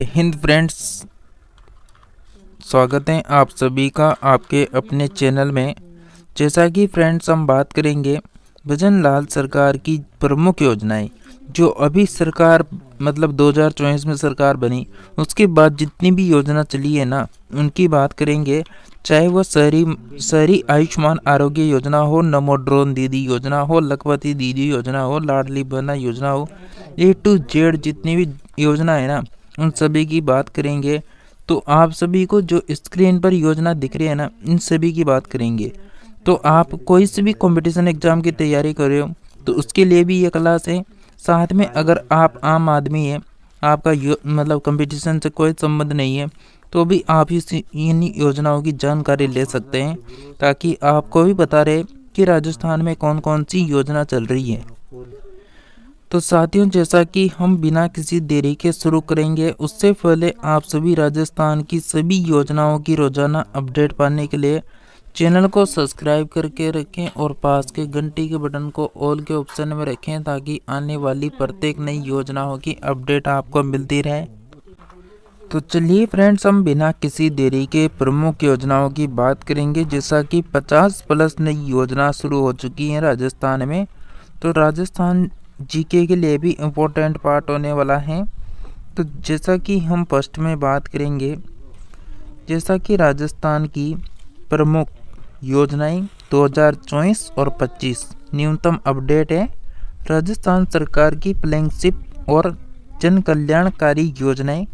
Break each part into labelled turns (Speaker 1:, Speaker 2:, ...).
Speaker 1: Hind friends, स्वागत है आप सभी का आपके अपने चैनल में। जैसा कि फ्रेंड्स हम बात करेंगे भजन लाल सरकार की प्रमुख योजनाएं जो अभी सरकार 2024 में सरकार बनी उसके बाद जितनी भी योजना चली है ना उनकी बात करेंगे। चाहे वह शहरी शहरी आयुष्मान आरोग्य योजना हो, नमो ड्रोन दीदी योजना हो, लखपति दीदी योजना हो, लाडली बहना योजना हो, A to Z जितनी भी योजना है ना उन सभी की बात करेंगे। तो आप सभी को जो स्क्रीन पर योजना दिख रही है ना इन सभी की बात करेंगे। तो आप कोई से भी कंपटीशन एग्जाम की तैयारी कर रहे हो तो उसके लिए भी ये क्लास है। साथ में अगर आप आम आदमी है, आपका कंपटीशन से कोई संबंध नहीं है तो भी आप इन योजनाओं की जानकारी ले सकते हैं ताकि आपको भी पता रहे कि राजस्थान में कौन कौन सी योजना चल रही है। तो साथियों, जैसा कि हम बिना किसी देरी के शुरू करेंगे उससे पहले आप सभी राजस्थान की सभी योजनाओं की रोजाना अपडेट पाने के लिए चैनल को सब्सक्राइब करके रखें और पास के घंटी के बटन को ऑल के ऑप्शन में रखें ताकि आने वाली प्रत्येक नई योजनाओं की अपडेट आपको मिलती रहे। तो चलिए फ्रेंड्स, हम बिना किसी देरी के प्रमुख योजनाओं की बात करेंगे। जैसा कि 50 प्लस नई योजना शुरू हो चुकी है राजस्थान में। तो राजस्थान जीके के लिए भी इम्पोर्टेंट पार्ट होने वाला है। तो जैसा कि हम फर्स्ट में बात करेंगे, जैसा कि राजस्थान की प्रमुख योजनाएं 2024 और 25 न्यूनतम अपडेट है। राजस्थान सरकार की फ्लैगशिप और जन कल्याणकारी योजनाएं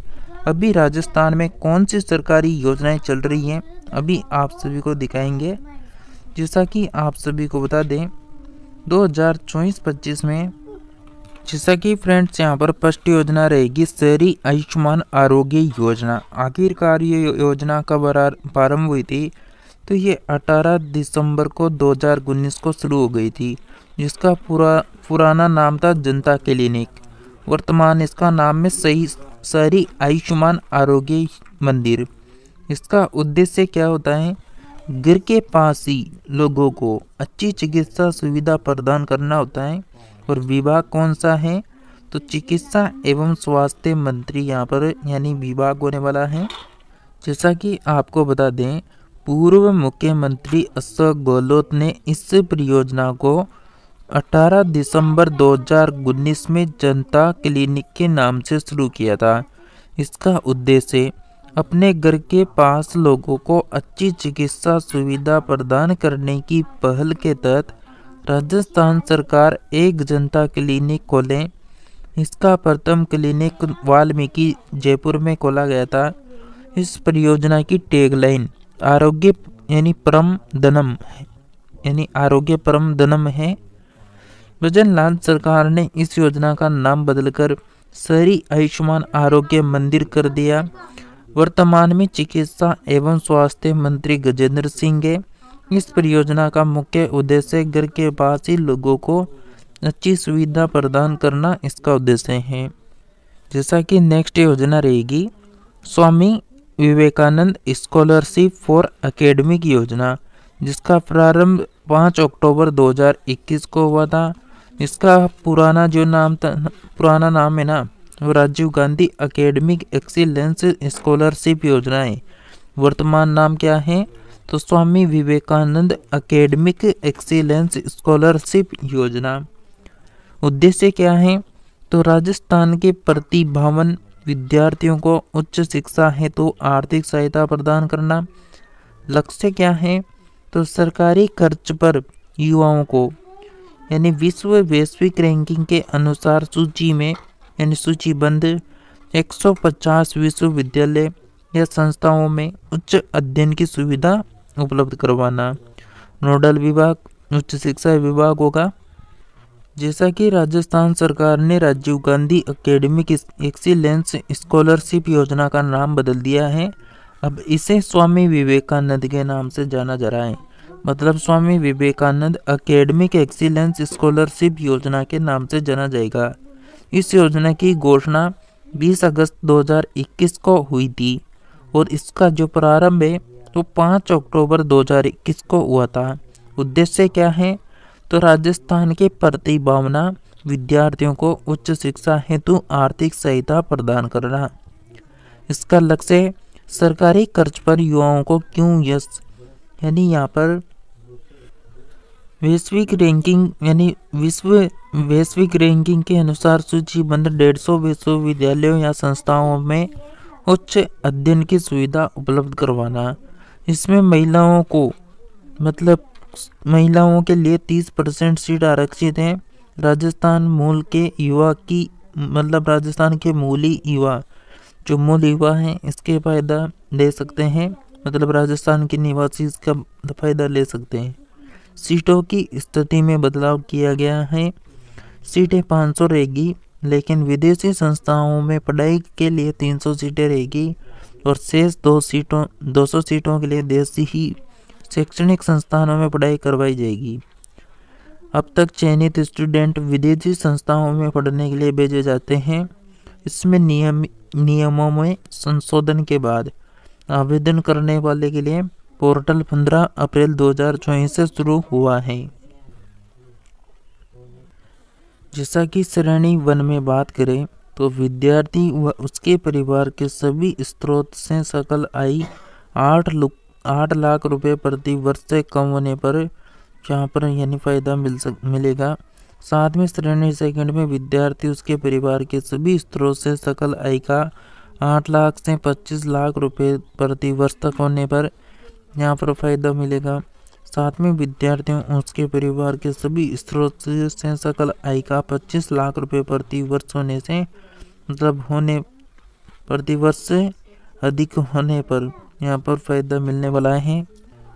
Speaker 1: अभी राजस्थान में कौन सी सरकारी योजनाएं चल रही हैं अभी आप सभी को दिखाएंगे। जैसा कि आप सभी को बता दें 2024-25 में, जैसा कि फ्रेंड्स यहाँ पर फर्स्ट योजना रहेगी शहरी आयुष्मान आरोग्य योजना। आखिरकार ये योजना कब प्रारंभ हुई थी तो ये 18 दिसंबर को 2019 को शुरू हो गई थी, जिसका पुराना नाम था जनता क्लिनिक। वर्तमान इसका नाम है शहरी आयुष्मान आरोग्य मंदिर। इसका उद्देश्य क्या होता है? घर के पास ही लोगों को अच्छी चिकित्सा सुविधा प्रदान करना होता है। और विभाग कौन सा है तो चिकित्सा एवं स्वास्थ्य मंत्री यहाँ पर यानी विभाग होने वाला है। जैसा कि आपको बता दें, पूर्व मुख्यमंत्री अशोक गहलोत ने इस परियोजना को 18 दिसंबर 2019 में जनता क्लिनिक के नाम से शुरू किया था। इसका उद्देश्य अपने घर के पास लोगों को अच्छी चिकित्सा सुविधा प्रदान करने की पहल के तहत राजस्थान सरकार एक जनता क्लिनिक खोले। इसका प्रथम क्लिनिक वाल्मीकि जयपुर में खोला गया था। इस परियोजना की टैगलाइन आरोग्य परम धनम है। भजन लाल सरकार ने इस योजना का नाम बदलकर शहरी आयुष्मान आरोग्य मंदिर कर दिया। वर्तमान में चिकित्सा एवं स्वास्थ्य मंत्री गजेंद्र सिंह है। इस परियोजना का मुख्य उद्देश्य घर के पास ही लोगों को अच्छी सुविधा प्रदान करना इसका उद्देश्य है। जैसा कि नेक्स्ट योजना रहेगी Swami Vivekananda scholarship for academic योजना, जिसका प्रारंभ 5 अक्टूबर 2021 को हुआ था। इसका पुराना नाम है ना वो Rajiv Gandhi academic excellence scholarship योजना है। वर्तमान नाम क्या है तो Swami Vivekananda academic excellence scholarship योजना। उद्देश्य क्या है तो राजस्थान के प्रतिभावान विद्यार्थियों को उच्च शिक्षा हेतु आर्थिक सहायता प्रदान करना। लक्ष्य क्या है तो सरकारी खर्च पर युवाओं को यानी वैश्विक रैंकिंग के अनुसार सूचीबद्ध 150 विश्वविद्यालय या संस्थाओं में उच्च अध्ययन की सुविधा उपलब्ध करवाना। नोडल विभाग उच्च शिक्षा विभाग होगा। जैसा कि राजस्थान सरकार ने Rajiv Gandhi academic excellence scholarship योजना का नाम बदल दिया है। अब इसे स्वामी विवेकानंद के नाम से जाना जा रहा है। मतलब स्वामी विवेकानंद एकेडमिक एक्सीलेंस स्कॉलरशिप योजना के नाम से जाना जाएगा। इस योजना की घोषणा 20 अगस्त 2021 को हुई थी और इसका जो प्रारंभ है तो 5 अक्टूबर 2021 को हुआ था। उद्देश्य क्या है तो राजस्थान के प्रतिभावान विद्यार्थियों को उच्च शिक्षा हेतु आर्थिक सहायता प्रदान करना। इसका लक्ष्य सरकारी कर्ज पर युवाओं को क्यों यस, यानी यहाँ पर वैश्विक रैंकिंग के अनुसार सूचीबद्ध 150 विश्वविद्यालयों या संस्थाओं में उच्च अध्ययन की सुविधा उपलब्ध करवाना। इसमें महिलाओं के लिए 30% सीट आरक्षित है। राजस्थान के मूली युवा जो मूल युवा हैं इसके फायदा ले सकते हैं, राजस्थान के निवासी इसका फायदा ले सकते हैं। सीटों की स्थिति में बदलाव किया गया है। सीटें 500 रहेगी, लेकिन विदेशी संस्थाओं में पढ़ाई के लिए 300 सीटें रहेगी और शेष 200 सीटों के लिए देशी ही शैक्षणिक संस्थानों में पढ़ाई करवाई जाएगी। अब तक चयनित स्टूडेंट विदेशी संस्थाओं में पढ़ने के लिए भेजे जाते हैं। इसमें नियमों में संशोधन के बाद आवेदन करने वाले के लिए पोर्टल 15 अप्रैल 2024 से शुरू हुआ है। जैसा कि श्रेणी 1 में बात करें तो विद्यार्थी व उसके परिवार के सभी स्रोत से सकल आय 8 लाख रुपए प्रति वर्ष से कम होने पर यहाँ पर यानी फायदा मिलेगा। साथ में श्रेणी 2 में विद्यार्थी उसके परिवार के सभी स्रोत से सकल आय का 8 लाख से 25 लाख रुपए प्रति वर्ष तक होने पर यहाँ पर फायदा मिलेगा। साथ में विद्यार्थियों उसके परिवार के सभी स्रोत से सकल आय का 25 लाख रुपए प्रति वर्ष होने से होने प्रति वर्ष से अधिक होने पर यहाँ पर फायदा मिलने वाला है।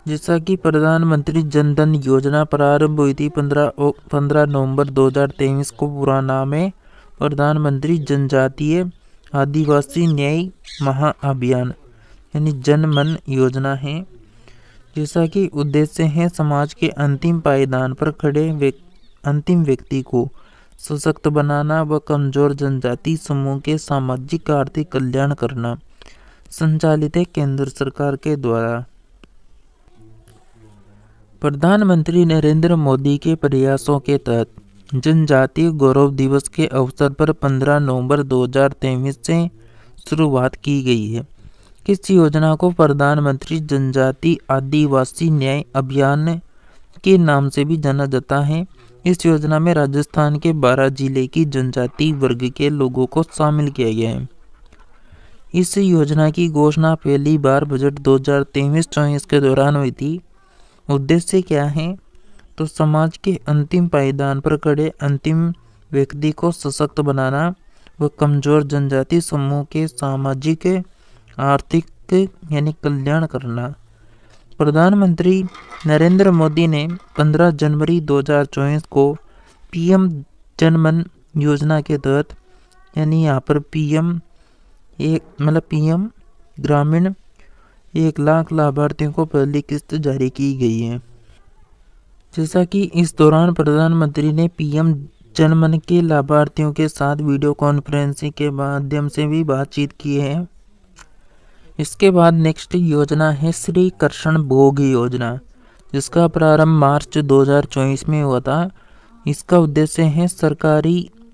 Speaker 1: जैसा कि प्रधानमंत्री जन धन योजना प्रारंभ हुई थी 15 नवंबर 2023 को। पूरा नाम है प्रधानमंत्री जनजातीय आदिवासी न्याय महाअभियान यानी जन मन योजना है। जैसा कि उद्देश्य है समाज के अंतिम पायदान पर खड़े अंतिम व्यक्ति को सशक्त बनाना व कमजोर जनजाति समूह के सामाजिक आर्थिक कल्याण करना। संचालित है केंद्र सरकार के द्वारा। प्रधानमंत्री नरेंद्र मोदी के प्रयासों के तहत जनजातीय गौरव दिवस के अवसर पर 15 नवंबर 2023 से शुरुआत की गई है। इस योजना को प्रधानमंत्री जनजाति आदिवासी न्याय अभियान के नाम से भी जाना जाता है। इस योजना में राजस्थान के 12 जिले की जनजाति वर्ग के लोगों को शामिल किया गया है। इस योजना की घोषणा पहली बार बजट 2023-24 के दौरान हुई थी। उद्देश्य क्या है तो समाज के अंतिम पायदान पर खड़े अंतिम व्यक्ति को सशक्त बनाना व कमजोर जनजाति समूह के सामाजिक आर्थिक यानी कल्याण करना। प्रधानमंत्री नरेंद्र मोदी ने 15 जनवरी 2024 को पीएम जनमन योजना के तहत यानी यहाँ पर पीएम ग्रामीण 1 लाख लाभार्थियों को पहली किस्त जारी की गई है। जैसा कि इस दौरान प्रधानमंत्री ने पीएम जनमन के लाभार्थियों के साथ वीडियो कॉन्फ्रेंसिंग के माध्यम से भी बातचीत की है। इसके बाद नेक्स्ट योजना है श्री कृष्ण भोग योजना, जिसका प्रारंभ मार्च 2024 में हुआ था। इसका उद्देश्य है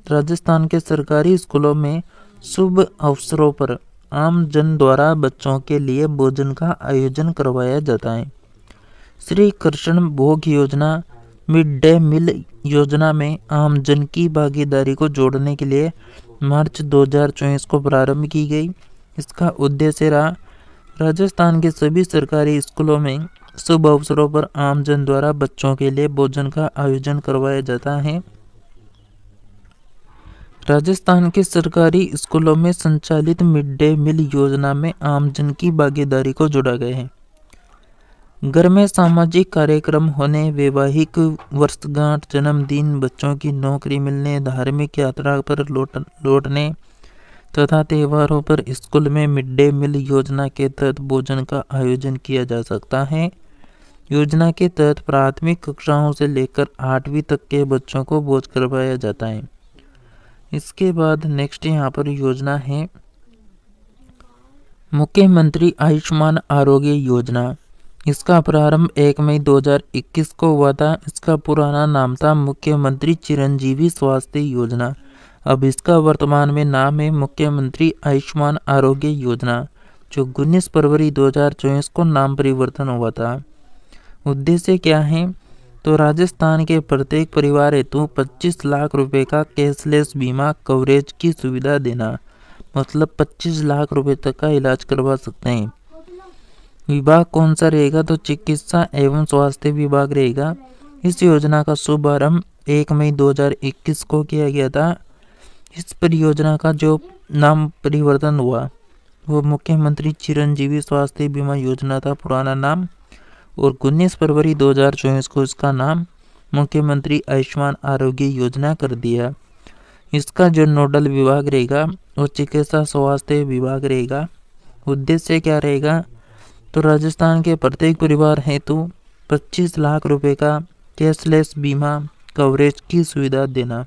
Speaker 1: राजस्थान के सरकारी स्कूलों में शुभ अवसरों पर आम जन द्वारा बच्चों के लिए भोजन का आयोजन करवाया जाता है। श्री कृष्ण भोग योजना मिड डे मील योजना में आम जन की भागीदारी को जोड़ने के लिए मार्च 2024 को प्रारंभ की गई। इसका उद्देश्य राजस्थान के सभी सरकारी स्कूलों में शुभ अवसरों पर आम जन द्वारा बच्चों के लिए भोजन का आयोजन करवाया जाता है। राजस्थान के सरकारी स्कूलों में संचालित मिड डे मील योजना में आम जन की भागीदारी को जोड़ा गया है। घर में सामाजिक कार्यक्रम होने, वैवाहिक वर्षगांठ, जन्मदिन, बच्चों की नौकरी मिलने, धार्मिक यात्रा पर लौटने तथा त्योहारों पर स्कूल में मिड डे मील योजना के तहत भोजन का आयोजन किया जा सकता है। योजना के तहत प्राथमिक कक्षाओं से लेकर 8वीं तक के बच्चों को भोज करवाया जाता है। इसके बाद नेक्स्ट यहाँ पर योजना है मुख्यमंत्री आयुष्मान आरोग्य योजना। इसका प्रारंभ 1 मई 2021 को हुआ था। इसका पुराना नाम था मुख्यमंत्री चिरंजीवी स्वास्थ्य योजना। अब इसका वर्तमान में नाम है मुख्यमंत्री आयुष्मान आरोग्य योजना, जो 19 फरवरी 2024 को नाम परिवर्तन हुआ था। उद्देश्य क्या है? तो राजस्थान के प्रत्येक परिवार हेतु 25 लाख रुपए का कैशलेस बीमा कवरेज की सुविधा देना, मतलब 25 लाख रुपए तक का इलाज करवा सकते हैं। विभाग कौन सा रहेगा? तो चिकित्सा एवं स्वास्थ्य विभाग रहेगा। इस योजना का शुभारंभ 1 मई 2021 को किया गया था। इस परियोजना का जो नाम परिवर्तन हुआ वो मुख्यमंत्री चिरंजीवी स्वास्थ्य बीमा योजना था पुराना नाम, और 19 फरवरी 2024 को इसका नाम मुख्यमंत्री आयुष्मान आरोग्य योजना कर दिया। इसका जो नोडल विभाग रहेगा वो चिकित्सा स्वास्थ्य विभाग रहेगा। उद्देश्य क्या रहेगा? तो राजस्थान के प्रत्येक परिवार हेतु 25 लाख रुपए का कैशलेस बीमा कवरेज की सुविधा देना।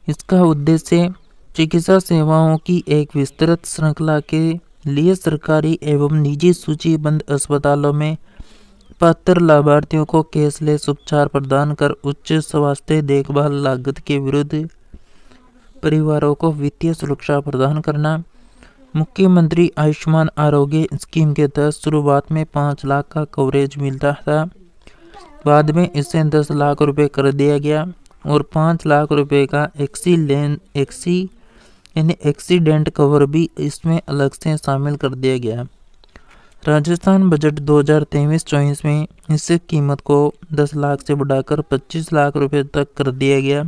Speaker 1: इसका उद्देश्य चिकित्सा सेवाओं की एक विस्तृत श्रृंखला के लिए सरकारी एवं निजी सूचीबद्ध अस्पतालों में पात्र लाभार्थियों को कैशलेस उपचार प्रदान कर उच्च स्वास्थ्य देखभाल लागत के विरुद्ध परिवारों को वित्तीय सुरक्षा प्रदान करना। मुख्यमंत्री आयुष्मान आरोग्य स्कीम के तहत शुरुआत में 5 लाख का कवरेज मिलता था, बाद में इसे 10 लाख रुपए कर दिया गया और 5 लाख रुपए का एक्सीडेंट कवर भी इसमें अलग से शामिल कर दिया गया। राजस्थान बजट 2023-24 में इस कीमत को 10 लाख से बढ़ाकर 25 लाख रुपए तक कर दिया गया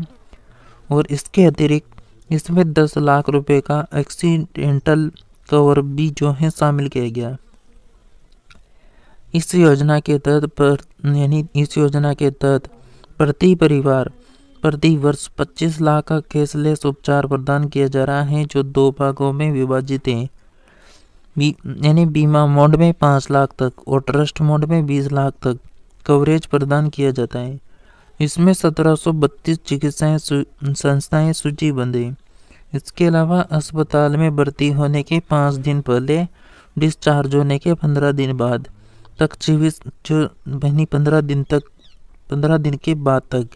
Speaker 1: और इसके अतिरिक्त इसमें 10 लाख रुपए का एक्सीडेंटल कवर भी जो है शामिल किया गया। इस योजना के तहत प्रति परिवार प्रति वर्ष 25 लाख का कैशलेस उपचार प्रदान किया जा रहा है, जो 2 भागों में विभाजित है। बीमा मोड में 5 लाख तक और ट्रस्ट मोड में 20 लाख तक कवरेज प्रदान किया जाता है। इसमें 1732 चिकित्सा संस्थाएं सूचीबद्ध हैं। इसके अलावा अस्पताल में भर्ती होने के 5 दिन पहले, डिस्चार्ज होने के 15 दिन बाद तक 15 दिन के बाद तक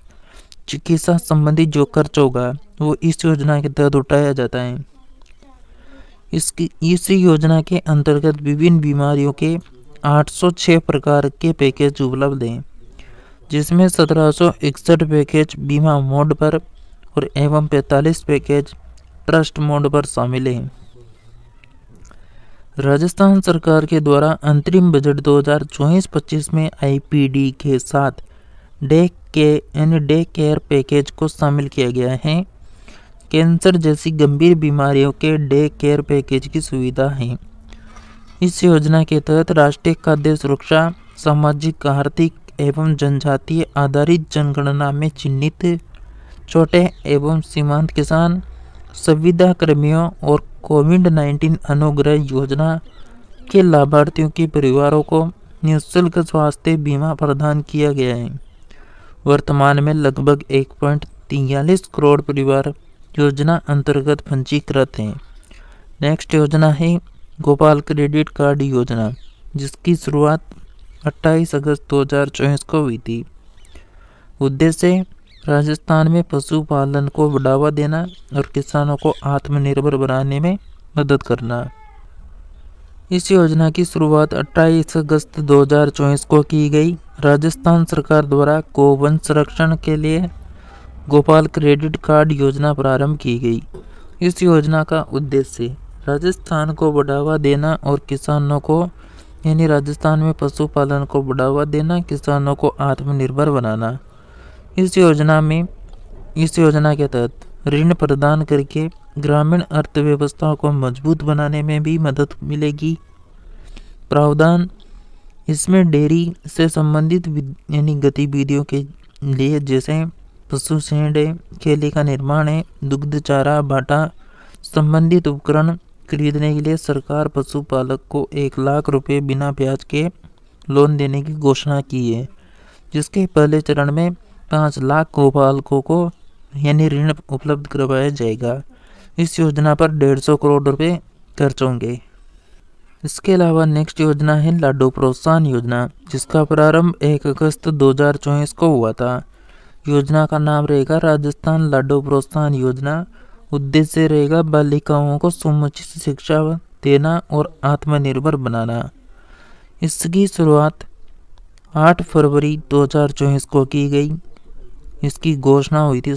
Speaker 1: चिकित्सा संबंधी जो खर्च होगा वो इस योजना के तहत उठाया जाता है। इस योजना के अंतर्गत विभिन्न बीमारियों के 806 प्रकार के पैकेज उपलब्ध हैं, जिसमें 1761 पैकेज बीमा मोड पर और एवं 45 पैकेज ट्रस्ट मोड पर शामिल हैं। राजस्थान सरकार के द्वारा अंतरिम बजट 2024-25 में आईपीडी के साथ डे केयर पैकेज को शामिल किया गया है। कैंसर जैसी गंभीर बीमारियों के डे केयर पैकेज की सुविधा है। इस योजना के तहत राष्ट्रीय खाद्य सुरक्षा, सामाजिक, आर्थिक एवं जनजातीय आधारित जनगणना में चिन्हित छोटे एवं सीमांत किसान, संविदा कर्मियों और कोविड-19 अनुग्रह योजना के लाभार्थियों के परिवारों को निःशुल्क स्वास्थ्य बीमा प्रदान किया गया है। वर्तमान में लगभग 1.43 करोड़ परिवार योजना अंतर्गत पंजीकृत हैं। नेक्स्ट योजना है गोपाल क्रेडिट कार्ड योजना, जिसकी शुरुआत 28 अगस्त 2024 को हुई थी। उद्देश्य राजस्थान में पशुपालन को बढ़ावा देना और किसानों को आत्मनिर्भर बनाने में मदद करना। इस योजना की शुरुआत 28 अगस्त 2024 को की गई। राजस्थान सरकार द्वारा गोवंश संरक्षण के लिए गोपाल क्रेडिट कार्ड योजना प्रारंभ की गई। इस योजना का उद्देश्य राजस्थान को बढ़ावा देना और किसानों को राजस्थान में पशुपालन को बढ़ावा देना, किसानों को आत्मनिर्भर बनाना। इस योजना के तहत ऋण प्रदान करके ग्रामीण अर्थव्यवस्था को मजबूत बनाने में भी मदद मिलेगी। प्रावधान इसमें डेयरी से संबंधित गतिविधियों के लिए जैसे पशु शेड है, खेली का निर्माण है, दुग्ध चारा बाटा संबंधित उपकरण खरीदने के लिए सरकार पशुपालक को 1 लाख रुपए बिना ब्याज के लोन देने की घोषणा की है, जिसके पहले चरण में 5 लाख गोपालकों को ऋण उपलब्ध करवाया जाएगा। इस योजना पर 150 करोड़ रुपए खर्च होंगे। इसके अलावा नेक्स्ट योजना है लाडो प्रोत्साहन योजना, जिसका प्रारंभ 1 अगस्त 2024 को हुआ था। योजना का नाम रहेगा राजस्थान लाडो प्रोत्साहन योजना। उद्देश्य रहेगा बालिकाओं को समुचित शिक्षा देना और आत्मनिर्भर बनाना। इसकी शुरुआत 8 फरवरी 2024 को की गई। इसकी घोषणा हुई थी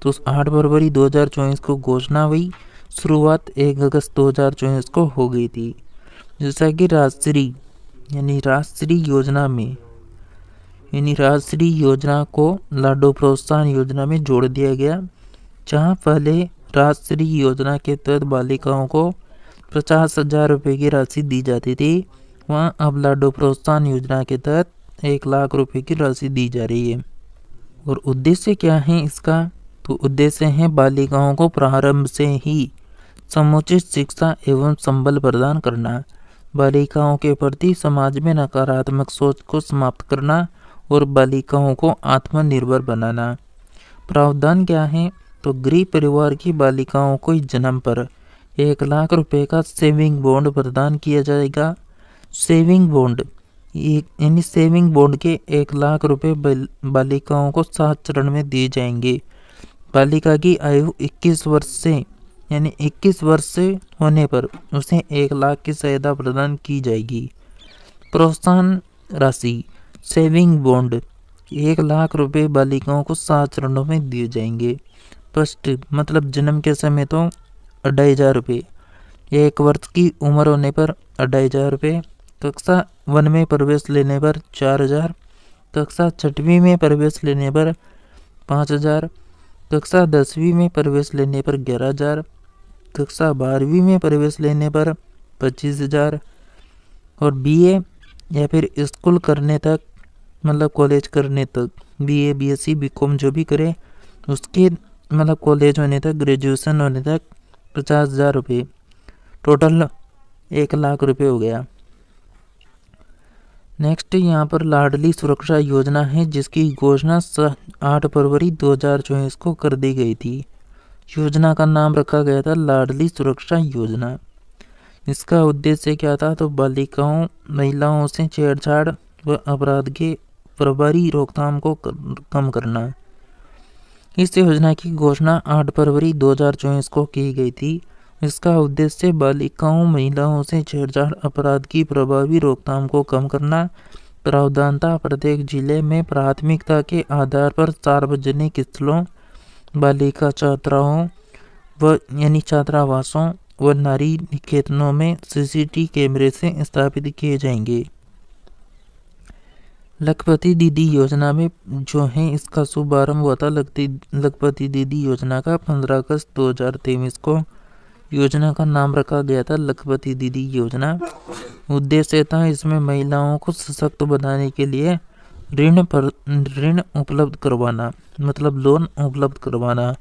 Speaker 1: तो 8 फरवरी 2024 को घोषणा हुई, शुरुआत 1 अगस्त 2024 को हो गई थी। जैसा कि राष्ट्रीय योजना को लाडो प्रोत्साहन योजना में जोड़ दिया गया। जहां पहले राष्ट्रीय योजना के तहत बालिकाओं को 50,000 रुपये की राशि दी जाती थी, वहां अब लाडो प्रोत्साहन योजना के तहत 1 लाख रुपए की राशि दी जा रही है। और उद्देश्य क्या है इसका? तो उद्देश्य है बालिकाओं को प्रारंभ से ही समुचित शिक्षा एवं संबल प्रदान करना, बालिकाओं के प्रति समाज में नकारात्मक सोच को समाप्त करना और बालिकाओं को आत्मनिर्भर बनाना। प्रावधान क्या है? तो गरीब परिवार की बालिकाओं को जन्म पर 1 लाख रुपए का सेविंग बॉन्ड प्रदान किया जाएगा। सेविंग बॉन्ड के 1 लाख रुपए बालिकाओं को 7 चरण में दिए जाएंगे। बालिका की आयु 21 वर्ष से होने पर उसे 1 लाख की सहायता प्रदान की जाएगी। प्रोत्साहन राशि सेविंग बॉन्ड 1 लाख रुपए बालिकाओं को 7 चरणों में दिए जाएंगे। फर्स्ट मतलब जन्म के समय तो 2,500 रुपये, 1 वर्ष की उम्र होने पर 2,500 रुपये, कक्षा 1 में प्रवेश लेने पर 4,000, कक्षा 6वीं में प्रवेश लेने पर 5,000, कक्षा 10वीं में प्रवेश लेने पर 11,000, कक्षा 12वीं में प्रवेश लेने पर 25,000 और बीए या फिर स्कूल करने तक मतलब कॉलेज करने तक बीए बीएससी बीकॉम जो भी करे उसके मतलब कॉलेज होने तक ग्रेजुएशन होने तक 50,000 रुपये, टोटल 1 लाख रुपये हो गया। नेक्स्ट यहाँ पर लाडली सुरक्षा योजना है जिसकी घोषणा 8 फरवरी 2024 को कर दी गई थी। योजना का नाम रखा गया था लाडली सुरक्षा योजना। इसका उद्देश्य क्या था? तो बालिकाओं महिलाओं से छेड़छाड़ व अपराध के प्रभावी रोकथाम को कम करना। इस योजना की घोषणा 8 फरवरी 2024 को की गई थी। इसका उद्देश्य बालिकाओं महिलाओं से छेड़छाड़ अपराध की प्रभावी रोकथाम को कम करना। प्रावधान था प्रत्येक जिले में प्राथमिकता के आधार पर सार्वजनिक स्थलों, बालिका छात्राओं व छात्रावासों व नारी निकेतनों में सीसीटीवी कैमरे से स्थापित किए जाएंगे। लखपति दीदी योजना में जो है इसका शुभारंभ हुआ था लखपति दीदी योजना का 15 अगस्त 2023 को। योजना का नाम रखा गया था लखपति दीदी योजना। उद्देश्य था इसमें महिलाओं को सशक्त बनाने के लिए ऋण उपलब्ध करवाना, मतलब लोन उपलब्ध करवाना।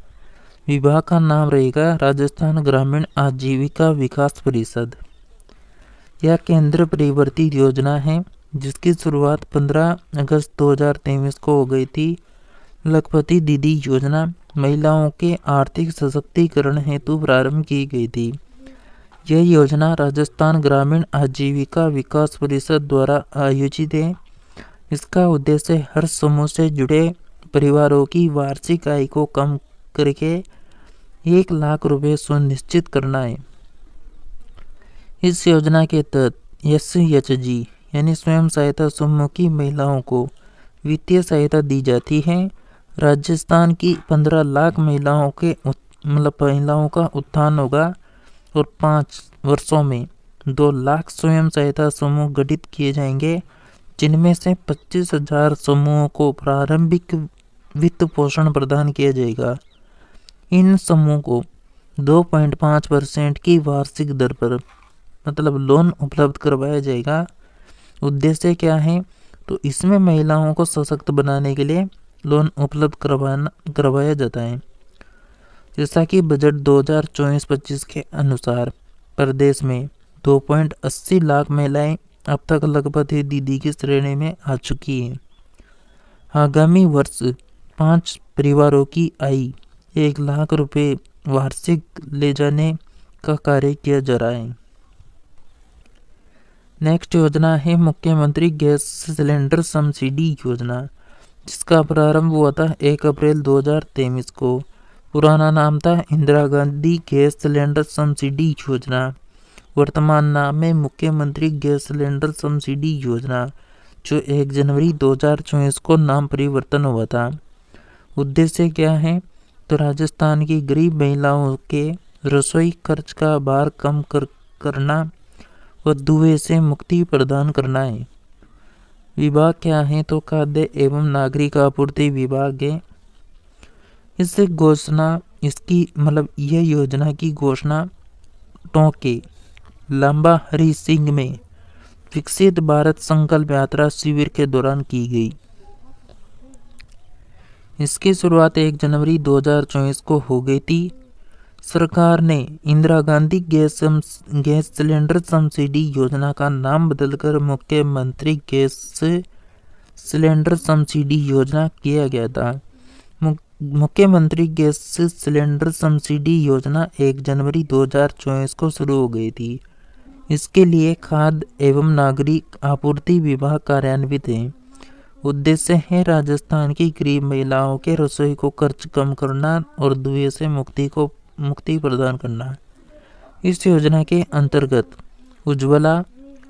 Speaker 1: विभाग का नाम रहेगा राजस्थान ग्रामीण आजीविका विकास परिषद। यह केंद्र परिवर्तित योजना है जिसकी शुरुआत 15 अगस्त 2023 को हो गई थी। लखपति दीदी योजना महिलाओं के आर्थिक सशक्तिकरण हेतु प्रारंभ की गई थी। यह योजना राजस्थान ग्रामीण आजीविका विकास परिषद द्वारा आयोजित है। इसका उद्देश्य हर समूह से जुड़े परिवारों की वार्षिक आय को कम करके 1 लाख रुपए सुनिश्चित करना है। इस योजना के तहत SCHG यानी स्वयं सहायता समूह की महिलाओं को वित्तीय सहायता दी जाती है। राजस्थान की 15 लाख महिलाओं का उत्थान होगा और 5 वर्षों में 2 लाख स्वयं सहायता समूह गठित किए जाएंगे, जिनमें से 25,000 समूहों को प्रारंभिक वित्त पोषण प्रदान किया जाएगा। इन समूह को 2.5% की वार्षिक दर पर मतलब लोन उपलब्ध करवाया जाएगा। उद्देश्य क्या है? तो इसमें महिलाओं को सशक्त बनाने के लिए लोन उपलब्ध करवाया जाता है। जैसा कि बजट 2024-25 के अनुसार प्रदेश में 2.80 लाख महिलाएं अब तक लखपति दीदी की श्रेणी में आ चुकी हैं। आगामी वर्ष 5 परिवारों की आय 1 लाख रुपए वार्षिक ले जाने का कार्य किया जा रहा है। नेक्स्ट योजना है मुख्यमंत्री गैस सिलेंडर सब्सिडी योजना। जिसका प्रारंभ हुआ था 1 अप्रैल 2023 को। पुराना नाम था Indira Gandhi gas cylinder subsidy योजना। वर्तमान नाम है मुख्यमंत्री गैस सिलेंडर सब्सिडी योजना, जो 1 जनवरी 2024 को नाम परिवर्तन हुआ था। उद्देश्य क्या है? तो राजस्थान की गरीब महिलाओं के रसोई खर्च का भार कम करना व धुएं से मुक्ति प्रदान करना है। विभाग क्या है? तो खाद्य एवं नागरिक आपूर्ति विभाग है। इससे घोषणा यह योजना की घोषणा टोंके लांबा हरी सिंह में विकसित भारत संकल्प यात्रा शिविर के दौरान की गई। इसकी शुरुआत 1 जनवरी 2024 को हो गई थी। सरकार ने Indira Gandhi gas cylinder subsidy योजना का नाम बदलकर मुख्यमंत्री गैस सिलेंडर सब्सिडी योजना किया गया था। मुख्यमंत्री गैस सिलेंडर सब्सिडी योजना 1 जनवरी 2024 को शुरू हो गई थी। इसके लिए खाद्य एवं नागरिक आपूर्ति विभाग कार्यान्वित है। उद्देश्य है राजस्थान की गरीब महिलाओं के रसोई को खर्च कम करना और धुएं से मुक्ति प्रदान करना। इस योजना के अंतर्गत उज्ज्वला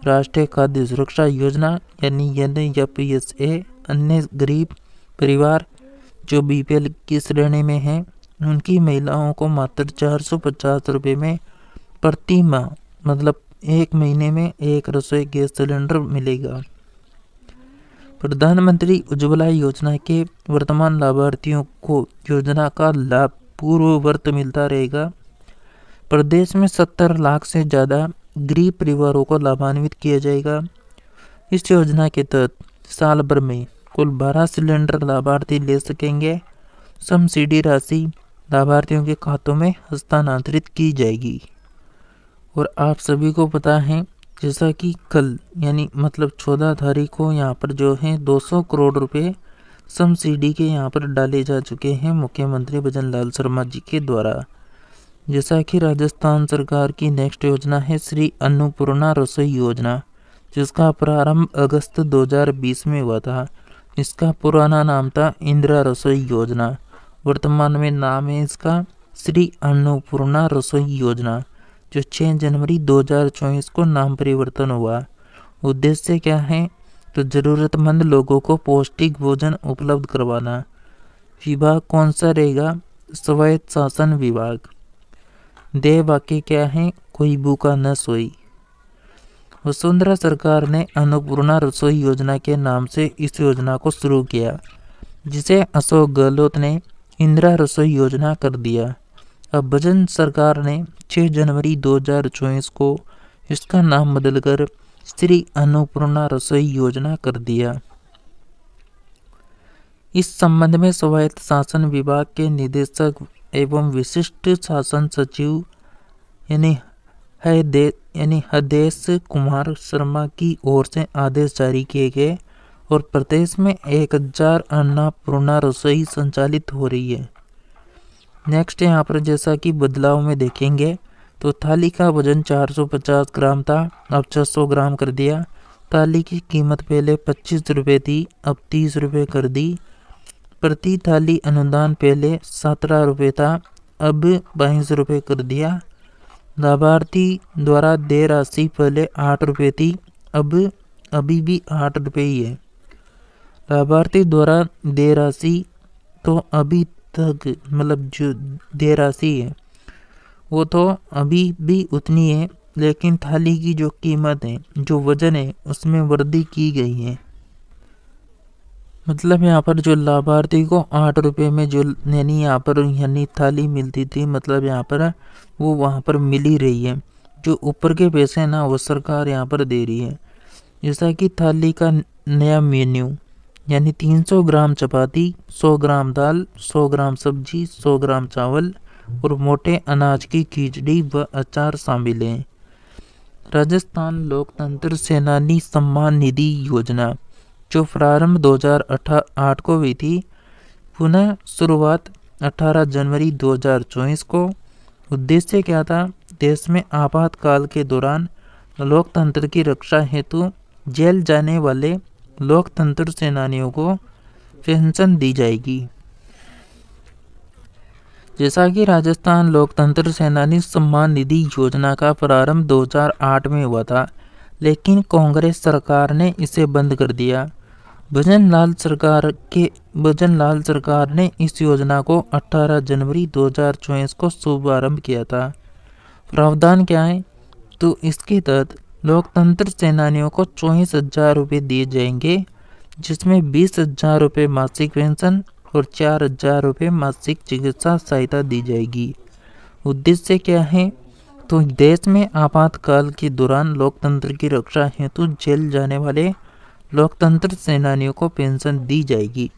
Speaker 1: राष्ट्रीय खाद्य सुरक्षा योजना यानी NFSA, अन्य गरीब परिवार जो BPL की श्रेणी में हैं, उनकी महिलाओं को मात्र 450 रुपये में प्रति माह मतलब 1 महीने में 1 रसोई गैस सिलेंडर मिलेगा। प्रधानमंत्री उज्ज्वला योजना के वर्तमान लाभार्थियों को योजना का लाभ पूर्ववत मिलता रहेगा। प्रदेश में 70 लाख से ज़्यादा गरीब परिवारों को लाभान्वित किया जाएगा। इस योजना के तहत साल भर में कुल 12 सिलेंडर लाभार्थी ले सकेंगे। सब्सिडी राशि लाभार्थियों के खातों में हस्तांतरित की जाएगी। और आप सभी को पता है जैसा कि कल 14 तारीख को यहाँ पर जो है 200 करोड़ रुपए सब्सिडी के यहाँ पर डाले जा चुके हैं मुख्यमंत्री भजन लाल शर्मा जी के द्वारा। जैसा कि राजस्थान सरकार की नेक्स्ट योजना है श्री अन्नपूर्णा रसोई योजना, जिसका प्रारंभ अगस्त 2020 में हुआ था। इसका पुराना नाम था इंदिरा रसोई योजना। वर्तमान में नाम है इसका श्री अन्नपूर्णा रसोई योजना, जो 6 जनवरी 2024 को नाम परिवर्तन हुआ। उद्देश्य क्या है? तो ज़रूरतमंद लोगों को पौष्टिक भोजन उपलब्ध करवाना। विभाग कौन सा रहेगा? स्वायत्त शासन विभाग। देय वाक्य क्या है? कोई भूखा न सोई। वसुंधरा सरकार ने अन्नपूर्णा रसोई योजना के नाम से इस योजना को शुरू किया, जिसे अशोक गहलोत ने इंदिरा रसोई योजना कर दिया। अब भजन सरकार ने 6 जनवरी 2024 को इसका नाम बदलकर श्री अन्नपूर्णा रसोई योजना कर दिया। इस संबंध में स्वायत्त शासन विभाग के निदेशक एवं विशिष्ट शासन सचिव हदेश कुमार शर्मा की ओर से आदेश जारी किए गए और प्रदेश में 1000 अन्नपूर्णा रसोई संचालित हो रही है। नेक्स्ट यहाँ पर जैसा कि बदलाव में देखेंगे तो थाली का वजन 450 ग्राम था, अब 600 ग्राम कर दिया। थाली की कीमत पहले 25 रुपये थी, अब 30 रुपये कर दी। प्रति थाली अनुदान पहले 17 रुपये था, अब 22 रुपये कर दिया। लाभार्थी द्वारा देय राशि पहले 8 रुपये थी, अब अभी भी 8 रुपये ही है। लाभार्थी द्वारा देय राशि तो अभी तक जो देय राशि है वो तो अभी भी उतनी है, लेकिन थाली की जो कीमत है, जो वजन है, उसमें वृद्धि की गई है। यहाँ पर जो लाभार्थी को 8 रुपये में जो यहाँ पर थाली मिलती थी, यहाँ पर वो वहाँ पर मिल ही रही है। जो ऊपर के पैसे ना वो सरकार यहाँ पर दे रही है। जैसा कि थाली का नया मेन्यू 300 ग्राम चपाती, 100 ग्राम दाल, 100 ग्राम सब्जी, 100 ग्राम चावल और मोटे अनाज की खिचड़ी व अचार शामिल हैं। राजस्थान लोकतंत्र सेनानी सम्मान निधि योजना, जो प्रारंभ 2008 को हुई थी, पुनः शुरुआत 18 जनवरी 2024 को। उद्देश्य क्या था? देश में आपातकाल के दौरान लोकतंत्र की रक्षा हेतु जेल जाने वाले लोकतंत्र सेनानियों को पेंशन दी जाएगी। जैसा कि राजस्थान लोकतंत्र सेनानी सम्मान निधि योजना का प्रारंभ 2008 में हुआ था, लेकिन कांग्रेस सरकार ने इसे बंद कर दिया। भजन लाल सरकार ने इस योजना को 18 जनवरी 2024 को शुभारंभ किया था। प्रावधान क्या है? तो इसके तहत लोकतंत्र सेनानियों को 24,000 रुपये दिए जाएंगे, जिसमें 20,000 रुपये मासिक पेंशन और 4,000 रुपये मासिक चिकित्सा सहायता दी जाएगी। उद्देश्य क्या है? तो देश में आपातकाल के दौरान लोकतंत्र की रक्षा हेतु जेल जाने वाले लोकतंत्र सेनानियों को पेंशन दी जाएगी।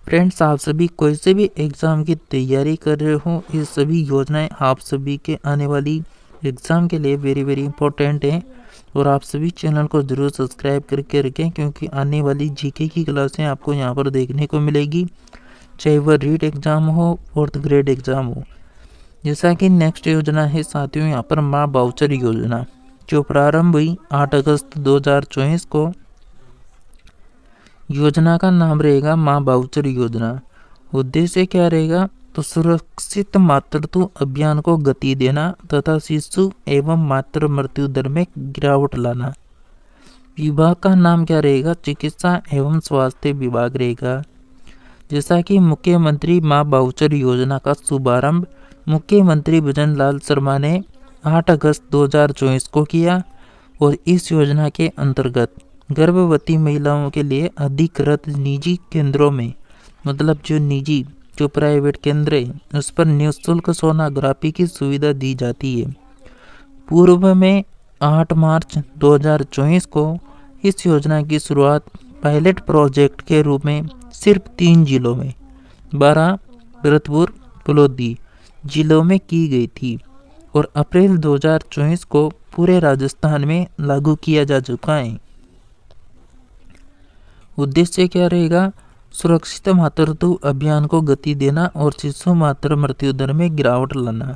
Speaker 1: फ्रेंड्स, आप सभी कोई से भी एग्ज़ाम की तैयारी कर रहे हो, ये सभी योजनाएं आप सभी के आने वाली एग्ज़ाम के लिए वेरी वेरी इंपॉर्टेंट हैं और आप सभी चैनल को ज़रूर सब्सक्राइब करके रखें, क्योंकि आने वाली जीके की क्लासें आपको यहाँ पर देखने को मिलेगी, चाहे वह रीट एग्ज़ाम हो, 4th ग्रेड एग्ज़ाम हो। जैसा कि नेक्स्ट योजना है साथियों, यहाँ पर माँ बाउचर योजना, जो प्रारंभ हुई 8 अगस्त 2024 को। योजना का नाम रहेगा माँ बाउचर योजना। उद्देश्य क्या रहेगा? तो सुरक्षित मातृत्व अभियान को गति देना तथा शिशु एवं मातृ मृत्यु दर में गिरावट लाना। विभाग का नाम क्या रहेगा? चिकित्सा एवं स्वास्थ्य विभाग रहेगा। जैसा कि मुख्यमंत्री माँ बाउचर योजना का शुभारंभ मुख्यमंत्री भजन लाल शर्मा ने 8 अगस्त 2024 को किया और इस योजना के अंतर्गत गर्भवती महिलाओं के लिए अधिकृत निजी केंद्रों में, मतलब जो प्राइवेट केंद्र है, उस पर निःशुल्क सोनोग्राफी की सुविधा दी जाती है। पूर्व में 8 मार्च 2024 को इस योजना की शुरुआत पायलट प्रोजेक्ट के रूप में सिर्फ 3 जिलों में, बारां, भरतपुर, फलोदी जिलों में की गई थी और अप्रैल 2024 को पूरे राजस्थान में लागू किया जा चुका है। उद्देश्य क्या रहेगा? सुरक्षित मातृत्व अभियान को गति देना और शिशु मातृ मृत्यु दर में गिरावट लाना।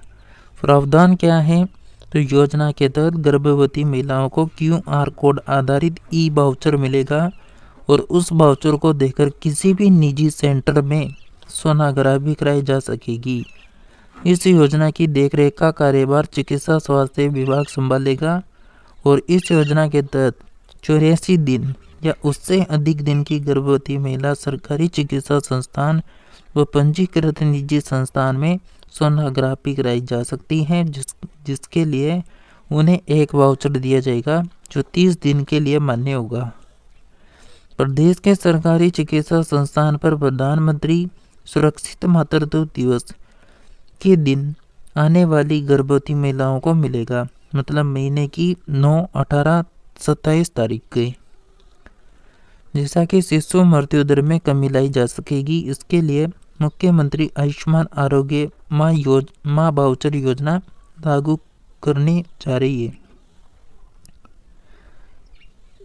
Speaker 1: प्रावधान क्या है? तो योजना के तहत गर्भवती महिलाओं को QR कोड आधारित ई-वाउचर मिलेगा और उस वाउचर को देकर किसी भी निजी सेंटर में सोनोग्राफी कराई जा सकेगी। इस योजना की देखरेख का कार्यभार चिकित्सा स्वास्थ्य विभाग संभालेगा और इस योजना के तहत 84 दिन या उससे अधिक दिन की गर्भवती महिला सरकारी चिकित्सा संस्थान व पंजीकृत निजी संस्थान में सोनोग्राफी कराई जा सकती है, जिसके लिए उन्हें एक वाउचर दिया जाएगा जो 30 दिन के लिए मान्य होगा। प्रदेश के सरकारी चिकित्सा संस्थान पर प्रधानमंत्री सुरक्षित मातृत्व दिवस के दिन आने वाली गर्भवती महिलाओं को मिलेगा, मतलब महीने की 9, 18, 27 तारीख के। जैसा कि शिशु मृत्यु दर में कमी लाई जा सकेगी, इसके लिए मुख्यमंत्री आयुष्मान आरोग्य माँ बाउचर योजना लागू करने जा रही है।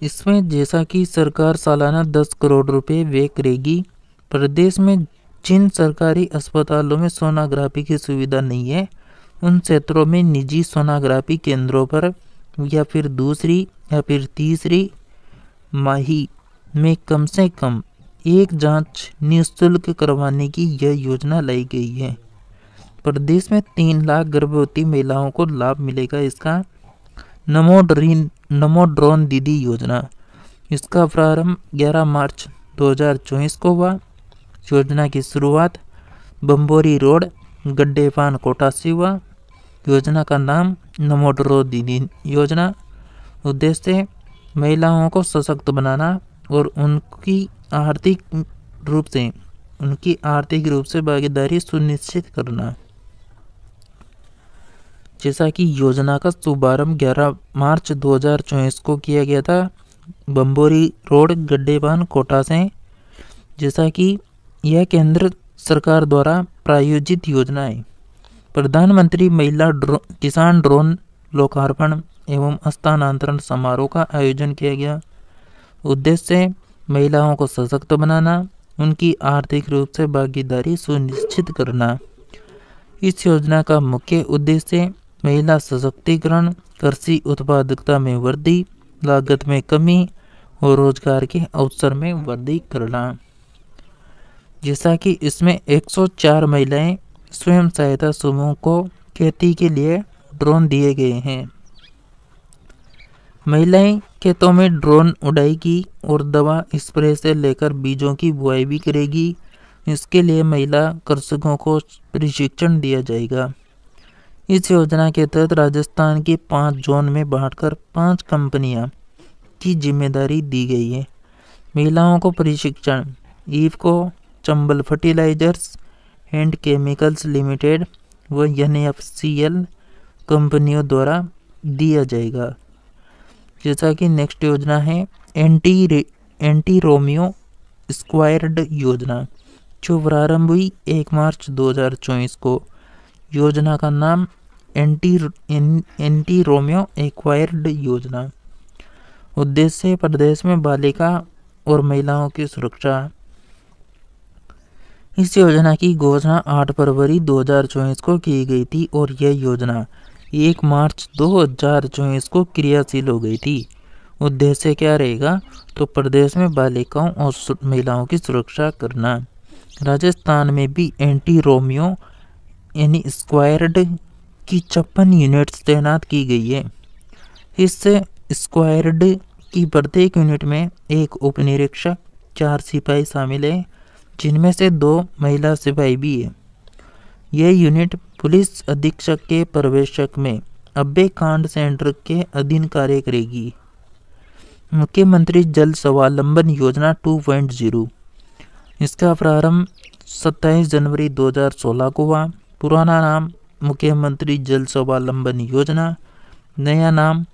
Speaker 1: इसमें जैसा कि सरकार सालाना 10 करोड़ रुपए व्यय करेगी। प्रदेश में जिन सरकारी अस्पतालों में सोनोग्राफी की सुविधा नहीं है, उन क्षेत्रों में निजी सोनोग्राफी केंद्रों पर या फिर दूसरी या फिर तीसरी माही में कम से कम एक जांच निःशुल्क करवाने की यह योजना लाई गई है। प्रदेश में 3 लाख गर्भवती महिलाओं को लाभ मिलेगा इसका। नमो ड्रोन दीदी योजना, इसका प्रारंभ 11 मार्च 2024 को हुआ। योजना की शुरुआत बम्बोरी रोड, गड्डेपान, कोटा से हुआ। योजना का नाम नमो ड्रोन दीदी योजना। उद्देश्य महिलाओं को सशक्त बनाना और उनकी आर्थिक रूप से भागीदारी सुनिश्चित करना। जैसा कि योजना का शुभारंभ 11 मार्च 2024 को किया गया था बम्बोरी रोड, गड्डेपान, कोटा से। जैसा कि यह केंद्र सरकार द्वारा प्रायोजित योजना है। प्रधानमंत्री महिला किसान ड्रोन लोकार्पण एवं हस्तांतरण समारोह का आयोजन किया गया। उद्देश्य महिलाओं को सशक्त बनाना, उनकी आर्थिक रूप से भागीदारी सुनिश्चित करना। इस योजना का मुख्य उद्देश्य महिला सशक्तिकरण, कृषि उत्पादकता में वृद्धि, लागत में कमी और रोजगार के अवसर में वृद्धि करना। जैसा कि इसमें 104 महिलाएं स्वयं सहायता समूह को खेती के लिए ड्रोन दिए गए हैं। महिलाएं खेतों में ड्रोन उड़ाएगी और दवा स्प्रे से लेकर बीजों की बुआई भी करेगी। इसके लिए महिला कृषकों को प्रशिक्षण दिया जाएगा। इस योजना के तहत राजस्थान के 5 जोन में बांटकर 5 कंपनियां की जिम्मेदारी दी गई है। महिलाओं को प्रशिक्षण IFFCO, Chambal fertilisers and chemicals limited व NAFCL कंपनियों द्वारा दिया जाएगा। जैसा कि नेक्स्ट योजना है एंटी रोमियो स्क्वायर्ड योजना, जो प्रारंभ हुई 1 मार्च 2024 को। योजना का नाम एंटी रोमियो एक्वायर्ड योजना। उद्देश्य प्रदेश में बालिका और महिलाओं की सुरक्षा। इस योजना की घोषणा 8 फरवरी 2024 को की गई थी और यह योजना 1 मार्च 2024 को क्रियाशील हो गई थी। उद्देश्य क्या रहेगा? तो प्रदेश में बालिकाओं और महिलाओं की सुरक्षा करना। राजस्थान में भी एंटी रोमियो यानी स्क्वायर्ड की 56 यूनिट्स तैनात की गई है। इससे स्क्वायर्ड की प्रत्येक यूनिट में एक उप निरीक्षक, 4 सिपाही शामिल है, जिनमें से 2 महिला सिपाही भी है। यह यूनिट पुलिस अधीक्षक के पर्यवेक्षक में अब्बे कांड सेंटर के अधीन कार्य करेगी। मुख्यमंत्री जल स्वावलंबन योजना 2.0, इसका प्रारंभ 27 जनवरी 2016 को हुआ। पुराना नाम मुख्यमंत्री जल स्वावलंबन योजना, नया नाम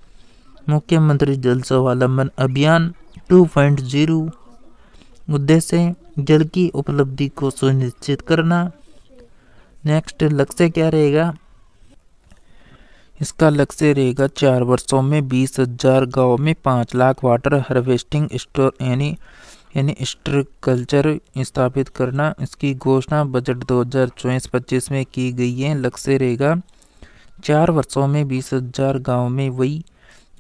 Speaker 1: मुख्यमंत्री जल स्वावलंबन अभियान 2.0। उद्देश्य जल की उपलब्धि को सुनिश्चित करना। नेक्स्ट लक्ष्य क्या रहेगा? इसका लक्ष्य रहेगा 4 वर्षों में 20,000 गाँव में 5 लाख वाटर हार्वेस्टिंग स्टोर यानी स्ट्रक्चर स्थापित करना। इसकी घोषणा बजट 2024-25 में की गई है। लक्ष्य रहेगा 4 वर्षों में 20,000 गाँव में, वही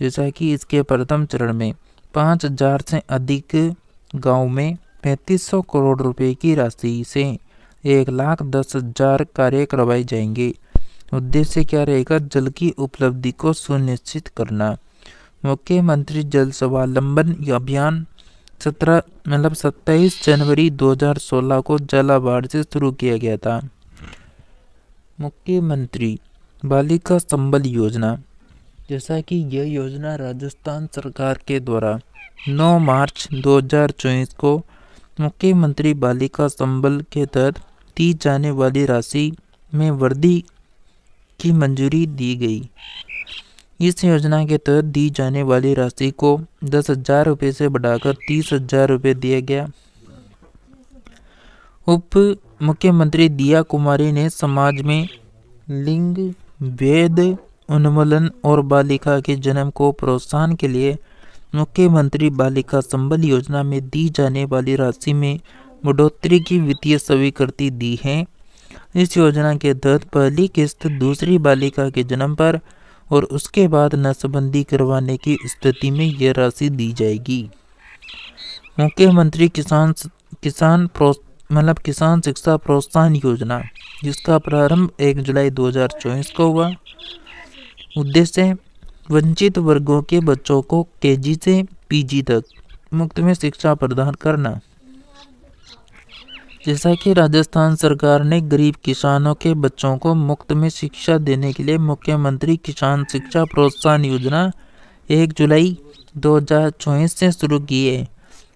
Speaker 1: जैसा कि इसके प्रथम चरण में 5,000 से अधिक गाँव में 3500 करोड़ रुपए की राशि से 1,10,000 कार्य करवाए जाएंगे। उद्देश्य क्या रहेगा? जल की उपलब्धि को सुनिश्चित करना। मुख्यमंत्री जल स्वावलंबन अभियान 27 जनवरी 2016 को झालावाड़ से शुरू किया गया था। मुख्यमंत्री बालिका संबल योजना, जैसा कि यह योजना राजस्थान सरकार के द्वारा 9 मार्च 2024 को मुख्यमंत्री बालिका संबल के तहत दी जाने वाली राशि में वृद्धि की मंजूरी दी गई। इस योजना के तहत दी जाने वाली राशि को 10,000 रुपये से बढ़ाकर 30,000 रुपये दिया गया। उप मुख्यमंत्री दिया कुमारी ने समाज में लिंग भेद उन्मूलन और बालिका के जन्म को प्रोत्साहन के लिए मुख्यमंत्री बालिका संबल योजना में दी जाने वाली राशि में बढ़ोतरी की वित्तीय स्वीकृति दी है। इस योजना के तहत पहली किस्त दूसरी बालिका के जन्म पर और उसके बाद नसबंदी करवाने की स्थिति में यह राशि दी जाएगी। मुख्यमंत्री किसान शिक्षा प्रोत्साहन योजना, जिसका प्रारंभ 1 जुलाई 2024 को हुआ। उद्देश्य वंचित वर्गों के बच्चों को KG से PG तक मुफ्त में शिक्षा प्रदान करना। जैसा कि राजस्थान सरकार ने गरीब किसानों के बच्चों को मुफ्त में शिक्षा देने के लिए मुख्यमंत्री किसान शिक्षा प्रोत्साहन योजना 1 जुलाई 2024 से शुरू की है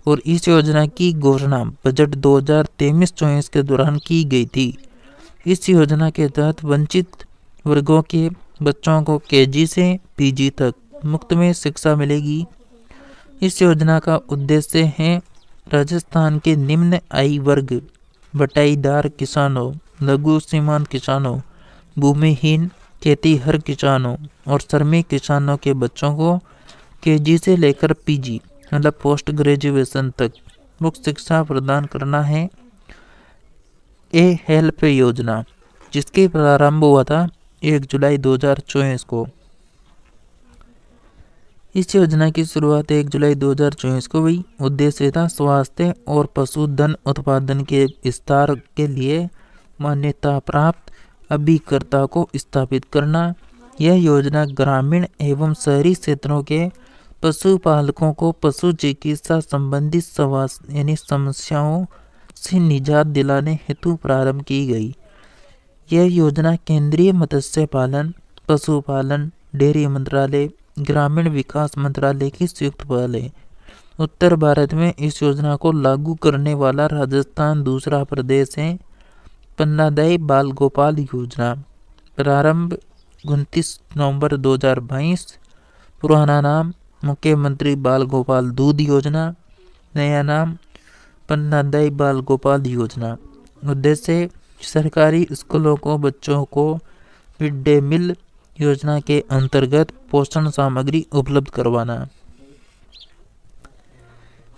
Speaker 1: और इस योजना की घोषणा बजट 2023-24 के दौरान की गई थी। इस योजना के तहत वंचित वर्गों के बच्चों को KG से PG तक मुफ्त में शिक्षा मिलेगी। इस योजना का उद्देश्य है राजस्थान के निम्न आय वर्ग, बटाईदार किसानों, लघु सीमांत किसानों, भूमिहीन खेतीहर किसानों और श्रमिक किसानों के बच्चों को KG से लेकर PG मतलब पोस्ट ग्रेजुएशन तक मुफ्त शिक्षा प्रदान करना है। हेल्प योजना, जिसके प्रारंभ हुआ था 1 जुलाई 2024 को। इस योजना की शुरुआत 1 जुलाई 2024 को हुई। उद्देश्य था स्वास्थ्य और पशुधन उत्पादन के विस्तार के लिए मान्यता प्राप्त अभिकर्ता को स्थापित करना। यह योजना ग्रामीण एवं शहरी क्षेत्रों के पशुपालकों को पशु चिकित्सा संबंधी समस्याओं से निजात दिलाने हेतु प्रारंभ की गई। यह योजना केंद्रीय मत्स्य पालन, पशुपालन, डेयरी मंत्रालय, ग्रामीण विकास मंत्रालय की संयुक्त पहल है। उत्तर भारत में इस योजना को लागू करने वाला राजस्थान दूसरा प्रदेश है। पन्नादई बाल गोपाल योजना प्रारंभ 29 नवंबर 2022। पुराना नाम मुख्यमंत्री बाल गोपाल दूध योजना, नया नाम पन्नादई बाल गोपाल योजना। उद्देश्य सरकारी स्कूलों को बच्चों को मिड डे मील योजना के अंतर्गत पोषण सामग्री उपलब्ध करवाना।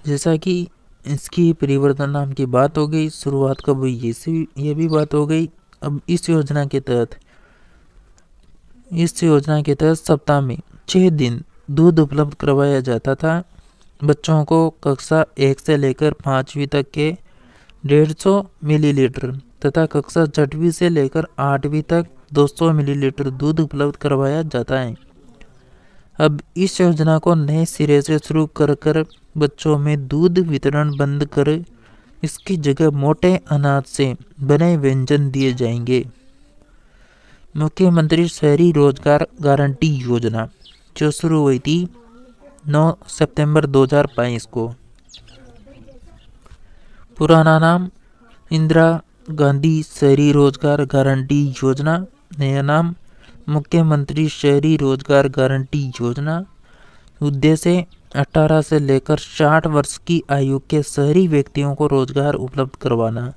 Speaker 1: जैसा कि इसकी परिवर्तन नाम की बात हो गई, शुरुआत कब हुई ये भी बात हो गई। अब इस योजना के तहत सप्ताह में 6 दिन दूध उपलब्ध करवाया जाता था। बच्चों को कक्षा 1 से लेकर 5वीं तक के 150 मिलीलीटर तथा कक्षा 6वीं से लेकर 8वीं तक 200 मिलीलीटर दूध उपलब्ध करवाया जाता है। अब इस योजना को नए सिरे से शुरू कर बच्चों में दूध वितरण बंद कर इसकी जगह मोटे अनाज से बने व्यंजन दिए जाएंगे। मुख्यमंत्री शहरी रोजगार गारंटी योजना जो शुरू हुई थी 9 सितंबर 2022 को। पुराना नाम इंदिरा गांधी शहरी रोजगार गारंटी योजना, नया नाम मुख्यमंत्री शहरी रोजगार गारंटी योजना। उद्देश्य 18 से लेकर 60 वर्ष की आयु के शहरी व्यक्तियों को रोजगार उपलब्ध करवाना।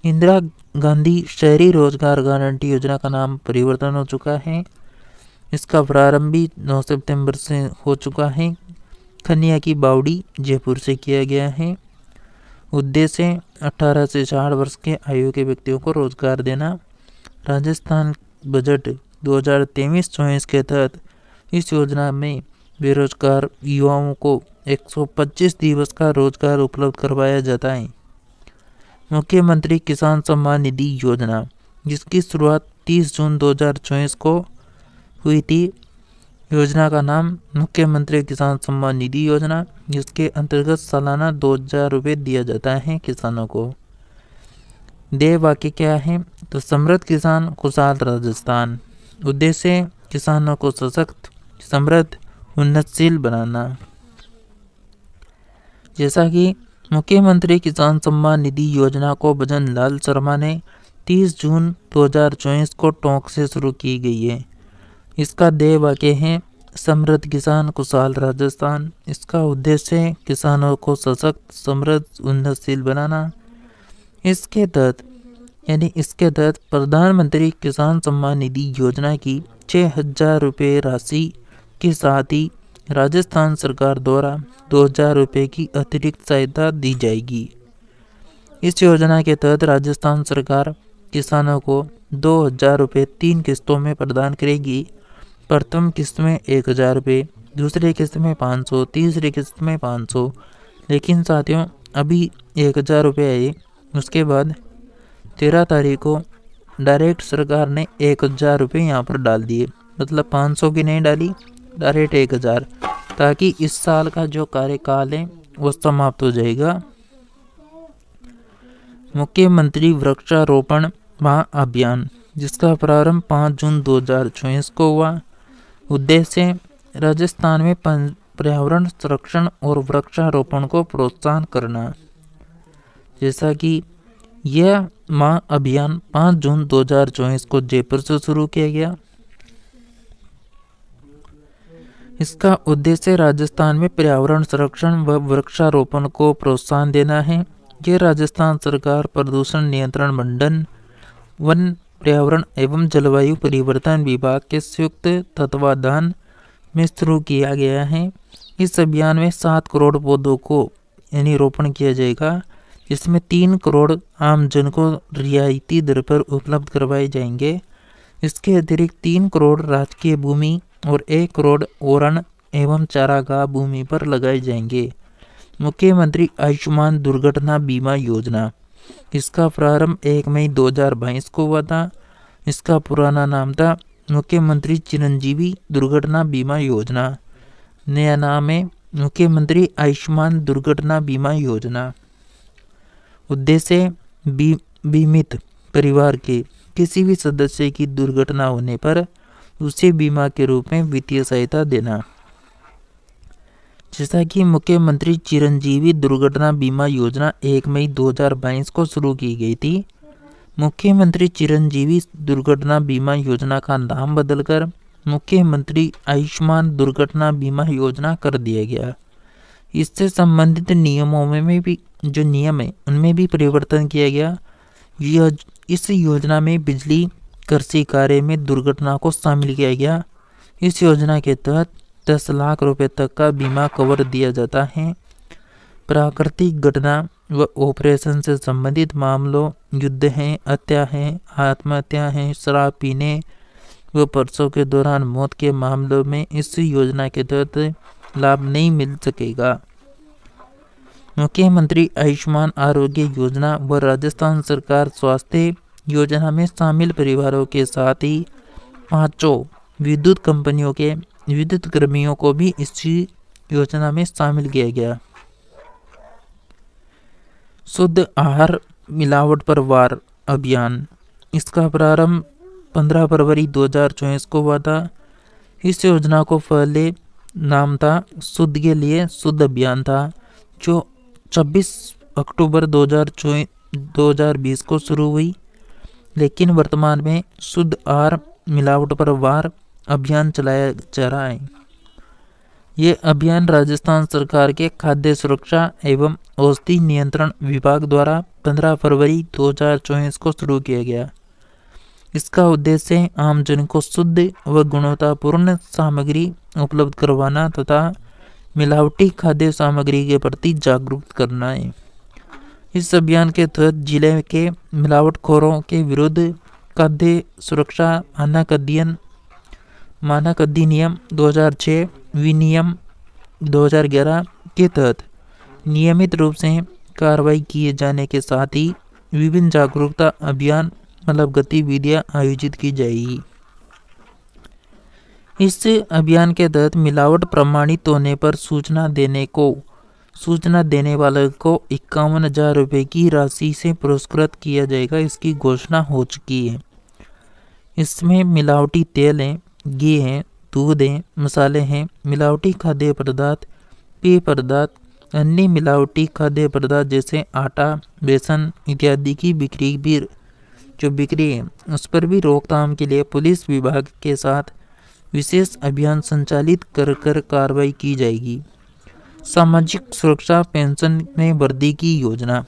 Speaker 1: इंदिरा गांधी शहरी रोजगार गारंटी योजना का नाम परिवर्तन हो चुका है। इसका प्रारंभ भी 9 सितंबर से हो चुका है। खनिया की बावड़ी जयपुर से किया गया है। उद्देश्य 18 से 60 वर्ष के आयु के व्यक्तियों को रोजगार देना। राजस्थान बजट 2023-24 के तहत इस योजना में बेरोजगार युवाओं को 125 दिवस का रोजगार उपलब्ध करवाया जाता है। मुख्यमंत्री किसान सम्मान निधि योजना जिसकी शुरुआत 30 जून 2024 को हुई थी। योजना का नाम मुख्यमंत्री किसान सम्मान निधि योजना, जिसके अंतर्गत सालाना 2000 रुपये दिया जाता है किसानों को। देय वाक्य क्या है? तो समृद्ध किसान खुशहाल राजस्थान। उद्देश्य किसानों को सशक्त, समृद्ध, उन्नतशील बनाना। जैसा कि मुख्यमंत्री किसान सम्मान निधि योजना को भजन लाल शर्मा ने 30 जून 2024 को टोंक से शुरू की गई है। इसका देय वाक्य है समृद्ध किसान खुशहाल राजस्थान। इसका उद्देश्य किसानों को सशक्त, समृद्ध, उन्नतशील बनाना। इसके तहत प्रधानमंत्री किसान सम्मान निधि योजना की 6000 रुपये राशि के साथ ही राजस्थान सरकार द्वारा 2000 रुपये की अतिरिक्त सहायता दी जाएगी। इस योजना के तहत राजस्थान सरकार किसानों को 2000 रुपये 3 किस्तों में प्रदान करेगी। प्रथम किस्त में 1000 रुपये, दूसरी किस्त में 500, तीसरी किस्त में 500। लेकिन साथियों अभी 1000 रुपये आए, उसके बाद 13 तारीख को डायरेक्ट सरकार ने 1000 रुपये यहाँ पर डाल दिए। मतलब 500 की नहीं डाली, डायरेक्ट 1000, ताकि इस साल का जो कार्यकाल है वो समाप्त हो जाएगा। मुख्यमंत्री वृक्षारोपण महाअभियान जिसका प्रारंभ 5 जून 2024 को हुआ। उद्देश्य राजस्थान में पर्यावरण संरक्षण और वृक्षारोपण को प्रोत्साहन करना। जैसा कि यह महाअभियान 5 जून 2024 को जयपुर से शुरू किया गया। इसका उद्देश्य राजस्थान में पर्यावरण संरक्षण व वृक्षारोपण को प्रोत्साहन देना है। यह राजस्थान सरकार प्रदूषण नियंत्रण मंडल, वन, पर्यावरण एवं जलवायु परिवर्तन विभाग के संयुक्त तत्वाधान में शुरू किया गया है। इस अभियान में 7 करोड़ पौधों को रोपण किया जाएगा, जिसमें 3 करोड़ आमजन को रियायती दर पर उपलब्ध करवाए जाएंगे। इसके अतिरिक्त 3 करोड़ राजकीय भूमि और 1 करोड़ ओरण एवं चारागाह भूमि पर लगाए जाएंगे। मुख्यमंत्री आयुष्मान दुर्घटना बीमा योजना, इसका प्रारंभ 1 मई 2022 को हुआ था। इसका पुराना नाम था मुख्यमंत्री चिरंजीवी दुर्घटना बीमा योजना। नया नाम है मुख्यमंत्री आयुष्मान दुर्घटना बीमा योजना। उद्देश्य बीमित परिवार के किसी भी सदस्य की दुर्घटना होने पर उसे बीमा के रूप में वित्तीय सहायता देना। जैसा कि मुख्यमंत्री चिरंजीवी दुर्घटना बीमा योजना 1 मई 2022 को शुरू की गई थी। मुख्यमंत्री चिरंजीवी दुर्घटना बीमा योजना का नाम बदलकर मुख्यमंत्री आयुष्मान दुर्घटना बीमा योजना कर दिया गया। इससे संबंधित नियमों में भी जो नियम है उनमें भी परिवर्तन किया गया। इस योजना में बिजली कृषि कार्य में दुर्घटना को शामिल किया गया। इस योजना के तहत 10 लाख रुपए तक का बीमा कवर दिया जाता है। प्राकृतिक घटना व ऑपरेशन से संबंधित मामलों, युद्ध हैं, हत्या हैं, आत्महत्या हैं, शराब पीने व प्रसव के दौरान मौत के मामलों में इस योजना के तहत लाभ नहीं मिल सकेगा। मुख्यमंत्री आयुष्मान आरोग्य योजना व राजस्थान सरकार स्वास्थ्य योजना में शामिल परिवारों के साथ ही 5 विद्युत कंपनियों के विद्युत कर्मियों को भी इसी योजना में शामिल किया गया। शुद्ध आहार मिलावट पर वार अभियान, इसका प्रारंभ 15 फरवरी 2024 को हुआ था। इस योजना को पहले नाम था शुद्ध के लिए शुद्ध अभियान था, जो 26 अक्टूबर 2020 को शुरू हुई, लेकिन वर्तमान में शुद्ध आहार मिलावट पर वार अभियान चलाया जा रहा है। ये अभियान राजस्थान सरकार के खाद्य सुरक्षा एवं औषधि नियंत्रण विभाग द्वारा 15 फरवरी 2024 को शुरू किया गया। इसका उद्देश्य आमजन को शुद्ध व गुणवत्तापूर्ण सामग्री उपलब्ध करवाना तथा मिलावटी खाद्य सामग्री के प्रति जागरूक करना है। इस अभियान के तहत जिले के मिलावटखोरों के विरुद्ध खाद्य सुरक्षा मानक अधिनियम 2006 विनियम 2011 के तहत नियमित रूप से कार्रवाई किए जाने के साथ ही विभिन्न जागरूकता अभियान गतिविधियां आयोजित की जाएगी। इस अभियान के तहत मिलावट प्रमाणित होने पर सूचना देने वाले को 51,000 रुपये की राशि से पुरस्कृत किया जाएगा। इसकी घोषणा हो चुकी है। इसमें मिलावटी तेल है, घी है, दूध है, मसाले हैं, मिलावटी खाद्य पदार्थ, पेय पदार्थ, अन्य मिलावटी खाद्य पदार्थ जैसे आटा, बेसन इत्यादि की बिक्री है उस पर भी रोकथाम के लिए पुलिस विभाग के साथ विशेष अभियान संचालित कर कार्रवाई की जाएगी। सामाजिक सुरक्षा पेंशन में वृद्धि की योजना,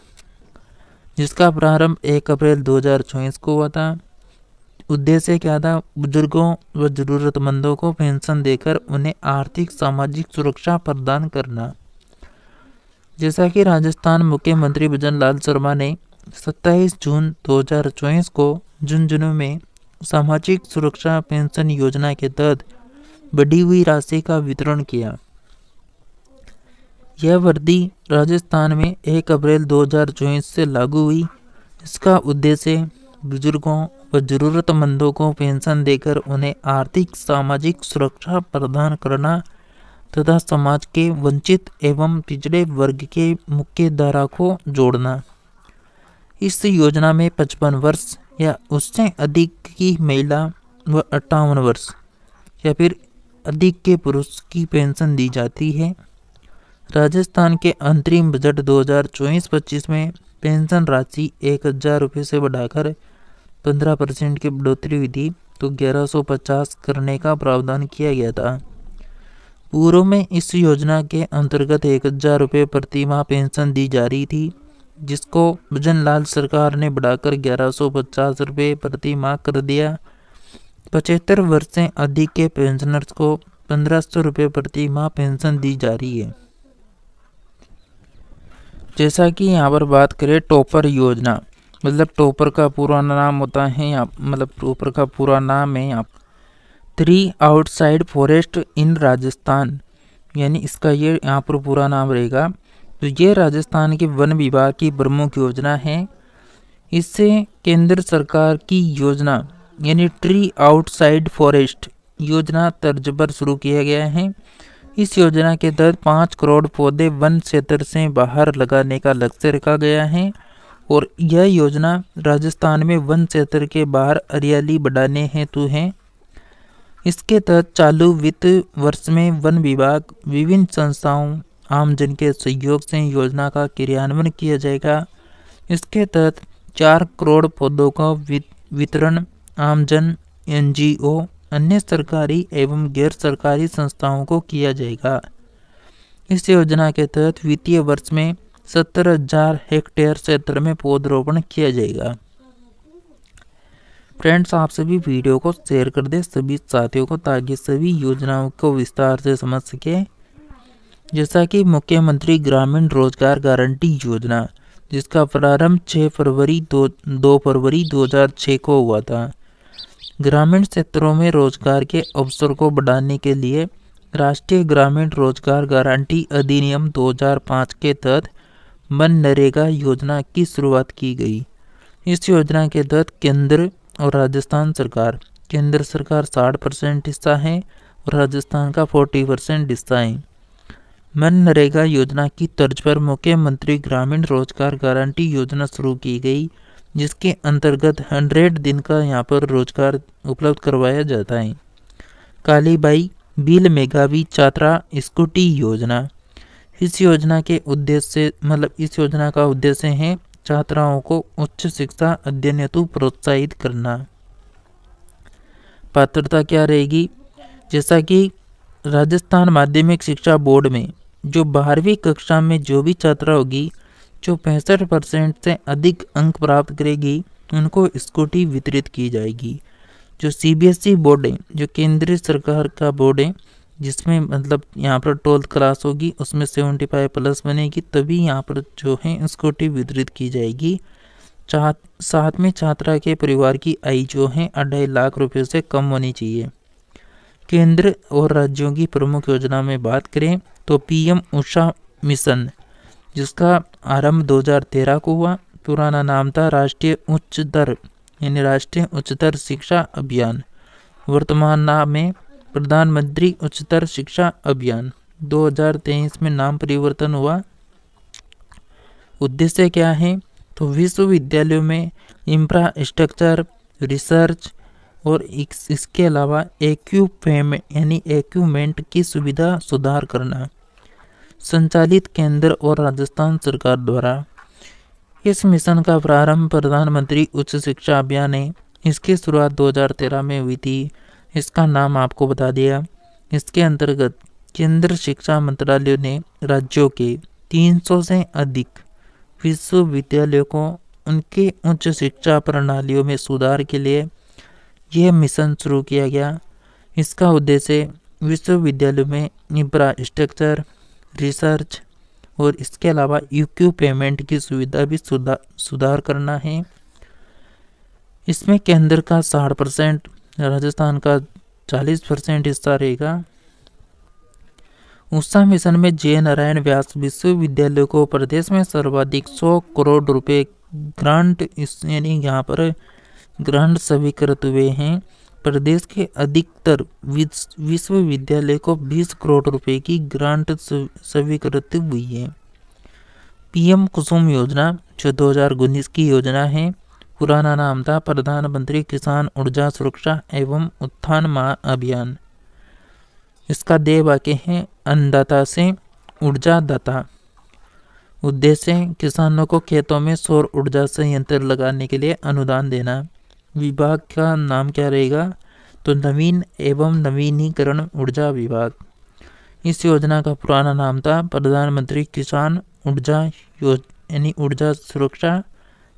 Speaker 1: जिसका प्रारंभ 1 अप्रैल 2024 को हुआ था। उद्देश्य क्या था? बुजुर्गों व जरूरतमंदों को पेंशन देकर उन्हें आर्थिक सामाजिक सुरक्षा प्रदान करना। जैसा कि राजस्थान मुख्यमंत्री भजन लाल शर्मा ने 27 जून 2024 को झुंझुनू में सामाजिक सुरक्षा पेंशन योजना के तहत बढ़ी हुई राशि का वितरण किया। यह वृद्धि राजस्थान में 1 अप्रैल 2024 से लागू हुई। इसका उद्देश्य बुजुर्गों व जरूरतमंदों को पेंशन देकर उन्हें आर्थिक सामाजिक सुरक्षा प्रदान करना तथा समाज के वंचित एवं पिछड़े वर्ग के मुख्य धारा को जोड़ना। इस योजना में 55 वर्ष या उससे अधिक की महिला व 58 वर्ष या फिर अधिक के पुरुष की पेंशन दी जाती है। राजस्थान के अंतरिम बजट 2024-25 में पेंशन राशि 1,000 रुपये से बढ़ाकर 15% की बढ़ोतरी हुई थी, तो 1150 करने का प्रावधान किया गया था। पूर्व में इस योजना के अंतर्गत 1,000 रुपये प्रति माह पेंशन दी जा रही थी, जिसको भजन लाल सरकार ने बढ़ाकर 1,150 रुपये प्रति माह कर दिया। 75 वर्ष से अधिक के पेंशनर्स को 1,500 रुपये प्रति माह पेंशन दी जा रही है। जैसा कि यहाँ पर बात करें टॉपर योजना, टॉपर का पूरा नाम होता है टॉपर का पूरा नाम है 3 आउटसाइड फॉरेस्ट इन राजस्थान। यानी इसका ये यहाँ पर पूरा नाम रहेगा। तो ये राजस्थान के वन विभाग की प्रमुख योजना है। इससे केंद्र सरकार की योजना यानी ट्री आउटसाइड फॉरेस्ट योजना तर्ज पर शुरू किया गया है। इस योजना के तहत 5 करोड़ पौधे वन क्षेत्र से बाहर लगाने का लक्ष्य रखा गया है और यह योजना राजस्थान में वन क्षेत्र के बाहर हरियाली बढ़ाने हेतु है। इसके तहत चालू वित्त वर्ष में वन विभाग विभिन्न संस्थाओं आमजन के सहयोग से योजना का क्रियान्वयन किया जाएगा। इसके तहत 4 करोड़ पौधों का वितरण आमजन, NGO, अन्य सरकारी एवं गैर सरकारी संस्थाओं को किया जाएगा। इस योजना के तहत वित्तीय वर्ष में 70,000 हेक्टेयर क्षेत्र में पौधरोपण किया जाएगा। फ्रेंड्स, आप सभी वीडियो को शेयर कर दें सभी साथियों को, ताकि सभी योजनाओं को विस्तार से समझ सके। जैसा कि मुख्यमंत्री ग्रामीण रोजगार गारंटी योजना, जिसका प्रारंभ 2 फरवरी 2006 को हुआ था। ग्रामीण क्षेत्रों में रोजगार के अवसर को बढ़ाने के लिए राष्ट्रीय ग्रामीण रोजगार गारंटी अधिनियम 2005 के तहत मनरेगा योजना की शुरुआत की गई। इस योजना के तहत केंद्र और राजस्थान सरकार, केंद्र सरकार 60% हिस्सा है और राजस्थान का 40% हिस्सा है। मनरेगा योजना की तर्ज पर मुख्यमंत्री ग्रामीण रोजगार गारंटी योजना शुरू की गई, जिसके अंतर्गत 100 दिन का यहाँ पर रोजगार उपलब्ध करवाया जाता है। कालीबाई बिल मेघावी छात्रा स्कूटी योजना, इस योजना का उद्देश्य है छात्राओं को उच्च शिक्षा अध्ययन हेतु प्रोत्साहित करना। पात्रता क्या रहेगी? जैसा कि राजस्थान माध्यमिक शिक्षा बोर्ड में जो 12वीं कक्षा में जो भी छात्रा होगी जो 65% से अधिक अंक प्राप्त करेगी, उनको स्कूटी वितरित की जाएगी। जो CBSE बोर्ड है, जो केंद्रीय सरकार का बोर्ड है, जिसमें यहाँ पर 12th क्लास होगी, उसमें 75+ बनेगी, तभी यहाँ पर जो है स्कूटी वितरित की जाएगी। साथ में छात्रा के परिवार की आय जो है 2.5 लाख रुपये से कम होनी चाहिए। केंद्र और राज्यों की प्रमुख योजना में बात करें तो PM उषा मिशन, जिसका आरंभ 2013 को हुआ। पुराना नाम था राष्ट्रीय उच्चतर शिक्षा अभियान। वर्तमान नाम है प्रधानमंत्री उच्चतर शिक्षा अभियान। 2023 में नाम परिवर्तन हुआ। उद्देश्य क्या है? तो विश्वविद्यालयों में इंफ्रास्ट्रक्चर, रिसर्च और इसके अलावा इक्विपमेंट की सुविधा सुधार करना। संचालित केंद्र और राजस्थान सरकार द्वारा। इस मिशन का प्रारंभ प्रधानमंत्री उच्च शिक्षा अभियान है। इसकी शुरुआत 2013 में हुई थी। इसका नाम आपको बता दिया। इसके अंतर्गत केंद्र शिक्षा मंत्रालय ने राज्यों के 300 से अधिक विश्वविद्यालयों को उनके उच्च शिक्षा प्रणालियों में सुधार के लिए यह मिशन शुरू किया गया। इसका उद्देश्य विश्वविद्यालयों में इंफ्रास्ट्रक्चर, रिसर्च और इसके अलावा इक्विपमेंट की सुविधा भी सुधार करना है। इसमें केंद्र का 60%, राजस्थान का 40% हिस्सा रहेगा। उषा मिशन में जय नारायण व्यास विश्वविद्यालय को प्रदेश में सर्वाधिक 100 करोड़ रुपए ग्रांट यानी यहाँ पर ग्रांट स्वीकृत हुए हैं। प्रदेश के अधिकतर विश्वविद्यालय को 20 करोड़ रुपए की ग्रांट स्वीकृत हुई है। PM कुसुम योजना जो 2019 की योजना है, पुराना नाम था प्रधानमंत्री किसान ऊर्जा सुरक्षा एवं उत्थान महाअभियान। इसका देय वाक्य है अन्नदाता से ऊर्जा दाता। उद्देश्य किसानों को खेतों में सौर ऊर्जा संयंत्र लगाने के लिए अनुदान देना। विभाग का नाम क्या रहेगा? तो नवीन एवं नवीनीकरण ऊर्जा विभाग। इस योजना का पुराना नाम था प्रधानमंत्री किसान ऊर्जा यानी ऊर्जा सुरक्षा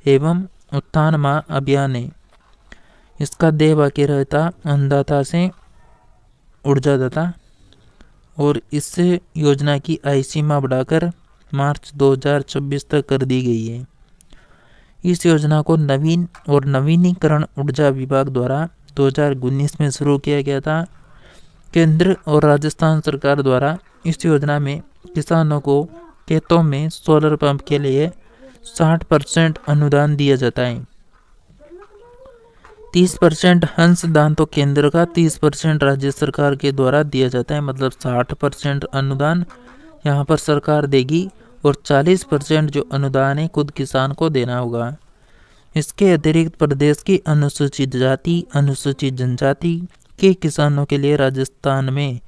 Speaker 1: एवं उत्थान महाअभियान है। इसका देय वाक्य रहता अन्नदाता से ऊर्जादाता। और इस योजना की आय सीमा बढ़ाकर मार्च 2026 तक कर दी गई है। इस योजना को नवीन और नवीनीकरण ऊर्जा विभाग द्वारा 2019 में शुरू किया गया था। केंद्र और राजस्थान सरकार द्वारा इस योजना में किसानों को खेतों में सोलर पंप के लिए 60% अनुदान दिया जाता है। 30% अंशदान तो केंद्र का, 30% राज्य सरकार के द्वारा दिया जाता है। मतलब 60% अनुदान यहाँ पर सरकार देगी और 40% जो अनुदान है खुद किसान को देना होगा। इसके अतिरिक्त प्रदेश की अनुसूचित जाति, अनुसूचित जनजाति के किसानों के लिए राजस्थान में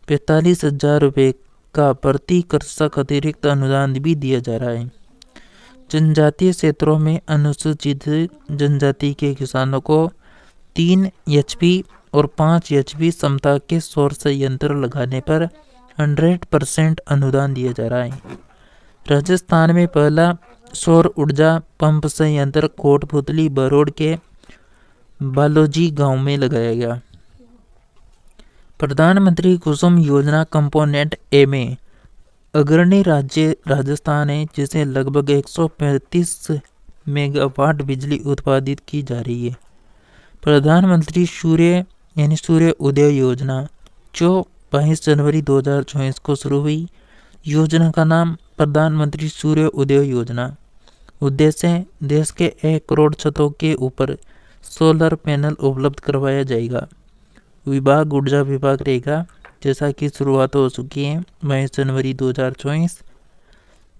Speaker 1: 45,000 रुपये का प्रति कृषक अतिरिक्त अनुदान भी दिया जा रहा है। जनजातीय क्षेत्रों में अनुसूचित जनजाति के किसानों को 3 HP और 5 HP क्षमता के सौर संयंत्र लगाने पर 100% अनुदान दिया जा रहा है। राजस्थान में पहला सौर ऊर्जा पंप संयंत्र कोटपुतली बरोड़ के बालोजी गांव में लगाया गया। प्रधानमंत्री कुसुम योजना कंपोनेंट ए में अग्रणी राज्य राजस्थान है, जिसे लगभग 135 मेगावाट बिजली उत्पादित की जा रही है। प्रधानमंत्री सूर्य उदय योजना जो 22 जनवरी 2024 को शुरू हुई। योजना का नाम प्रधानमंत्री सूर्य उदय योजना। उद्देश्य देश के 1 करोड़ छतों के ऊपर सोलर पैनल उपलब्ध करवाया जाएगा। विभाग ऊर्जा विभाग रहेगा, जैसा कि शुरुआत हो चुकी है 22 जनवरी 2024।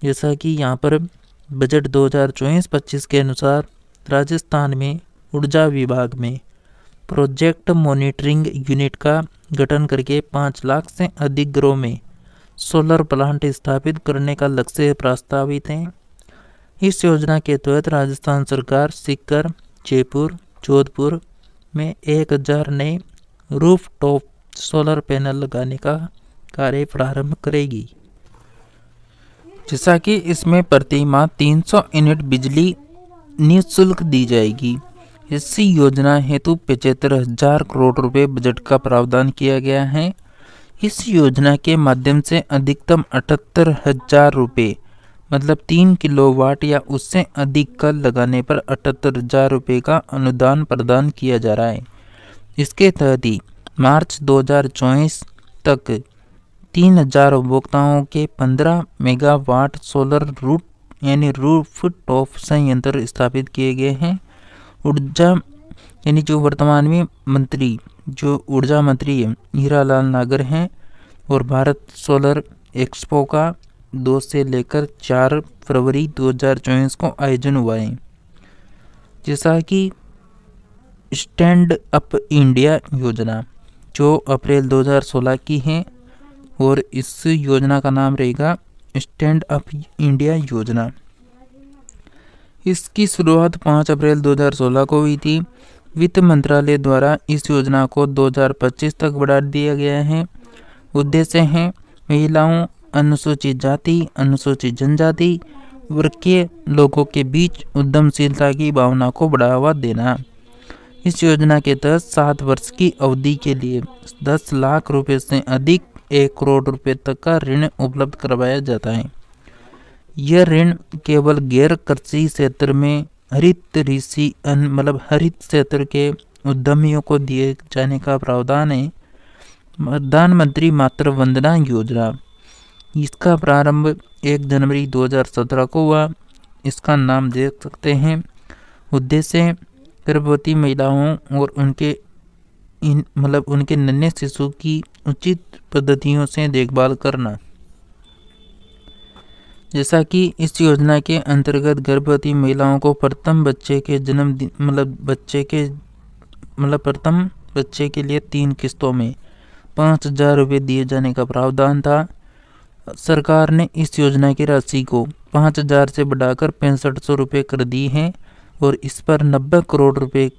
Speaker 1: जैसा कि यहाँ पर बजट 2024-25 के अनुसार राजस्थान में ऊर्जा विभाग में प्रोजेक्ट मॉनिटरिंग यूनिट का गठन करके 5 लाख से अधिक घरों में सोलर प्लांट स्थापित करने का लक्ष्य प्रस्तावित है। इस योजना के तहत राजस्थान सरकार सीकर, जयपुर, जोधपुर में 1000 नए रूफटॉप सोलर पैनल लगाने का कार्य प्रारंभ करेगी। जैसा कि इसमें प्रति माह 300 यूनिट बिजली निःशुल्क दी जाएगी। इस योजना हेतु 75,000 करोड़ रुपए बजट का प्रावधान किया गया है। इस योजना के माध्यम से अधिकतम 78,000 रुपये मतलब 3 किलोवाट या उससे अधिक का लगाने पर 78,000 रुपये का अनुदान प्रदान किया जा रहा है। इसके तहत ही मार्च 2024 तक 3,000 उपभोक्ताओं के 15 मेगावाट सोलर रूफ संयंत्र स्थापित किए गए हैं। ऊर्जा जो वर्तमान में ऊर्जा मंत्री है हीरालाल नागर हैं और भारत सोलर एक्सपो का 2 से लेकर 4 फरवरी 2024 को आयोजन हुआ है। जैसा कि स्टैंड अप इंडिया योजना जो अप्रैल 2016 की है और इस योजना का नाम रहेगा स्टैंड अप इंडिया योजना। इसकी शुरुआत 5 अप्रैल 2016 को हुई थी। वित्त मंत्रालय द्वारा इस योजना को 2025 तक बढ़ा दिया गया है। उद्देश्य है महिलाओं, अनुसूचित जाति, अनुसूचित जनजाति वर्ग के लोगों के बीच उद्यमशीलता की भावना को बढ़ावा देना। इस योजना के तहत 7 वर्ष की अवधि के लिए 10 लाख रुपए से अधिक 1 करोड़ रुपए तक का ऋण उपलब्ध करवाया जाता है। यह ऋण केवल गैर कृषि क्षेत्र में हरित क्षेत्र के उद्यमियों को दिए जाने का प्रावधान है। प्रधानमंत्री मातृ वंदना योजना, इसका प्रारंभ 1 जनवरी 2017 को हुआ। इसका नाम देख सकते हैं। उद्देश्य गर्भवती महिलाओं और उनके नन्हे शिशु की उचित पद्धतियों से देखभाल करना। जैसा कि इस योजना के अंतर्गत गर्भवती महिलाओं को प्रथम बच्चे के प्रथम बच्चे के लिए 3 किस्तों में 5,000 रुपये दिए जाने का प्रावधान था। सरकार ने इस योजना की राशि को 5,000 से बढ़ाकर 6500 रुपये कर दी है और इस पर 90 करोड़ रुपए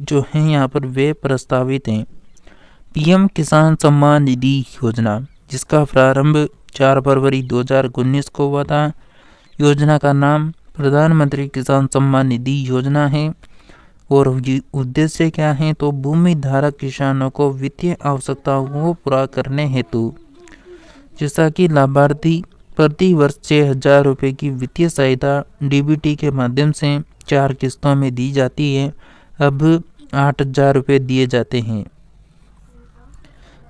Speaker 1: जो हैं यहाँ पर वे प्रस्तावित हैं। पीएम किसान सम्मान निधि योजना, जिसका प्रारंभ 4 फरवरी 2019 को हुआ था। योजना का नाम प्रधानमंत्री किसान सम्मान निधि योजना है और उद्देश्य क्या है तो भूमि धारक किसानों को वित्तीय आवश्यकताओं को पूरा करने हेतु, जैसा कि लाभार्थी प्रति वर्ष 6,000 रुपये की वित्तीय सहायता डीबीटी के माध्यम से 4 किस्तों में दी जाती है। अब 8,000 रुपये दिए जाते हैं।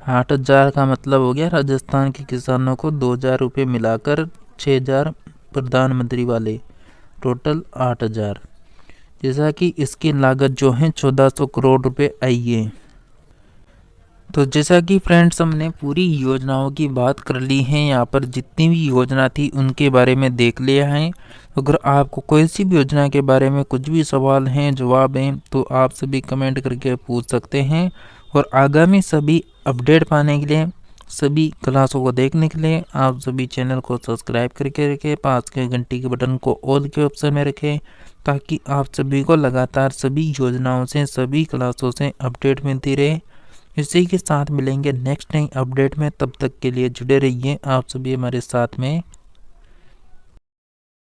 Speaker 1: 8,000 का मतलब हो गया राजस्थान के किसानों को 2,000 रुपये मिलाकर 6,000 प्रधानमंत्री वाले, टोटल 8,000। जैसा कि इसकी लागत जो है 1,400 करोड़ रुपए आई है। तो जैसा कि फ्रेंड्स हमने पूरी योजनाओं की बात कर ली है, यहाँ पर जितनी भी योजना थी उनके बारे में देख लिया है। अगर आपको कोई सी भी योजना के बारे में कुछ भी सवाल हैं, जवाब हैं, तो आप सभी कमेंट करके पूछ सकते हैं। और आगामी सभी अपडेट पाने के लिए, सभी क्लासों को देखने के लिए आप सभी चैनल को सब्सक्राइब करके रखें, पास के घंटी के बटन को ऑल के ऑप्शन में रखें, ताकि आप सभी को लगातार सभी योजनाओं से, सभी क्लासों से अपडेट मिलती रहे। इसी के साथ मिलेंगे नेक्स्ट नई अपडेट में, तब तक के लिए जुड़े रहिए आप सभी हमारे साथ में।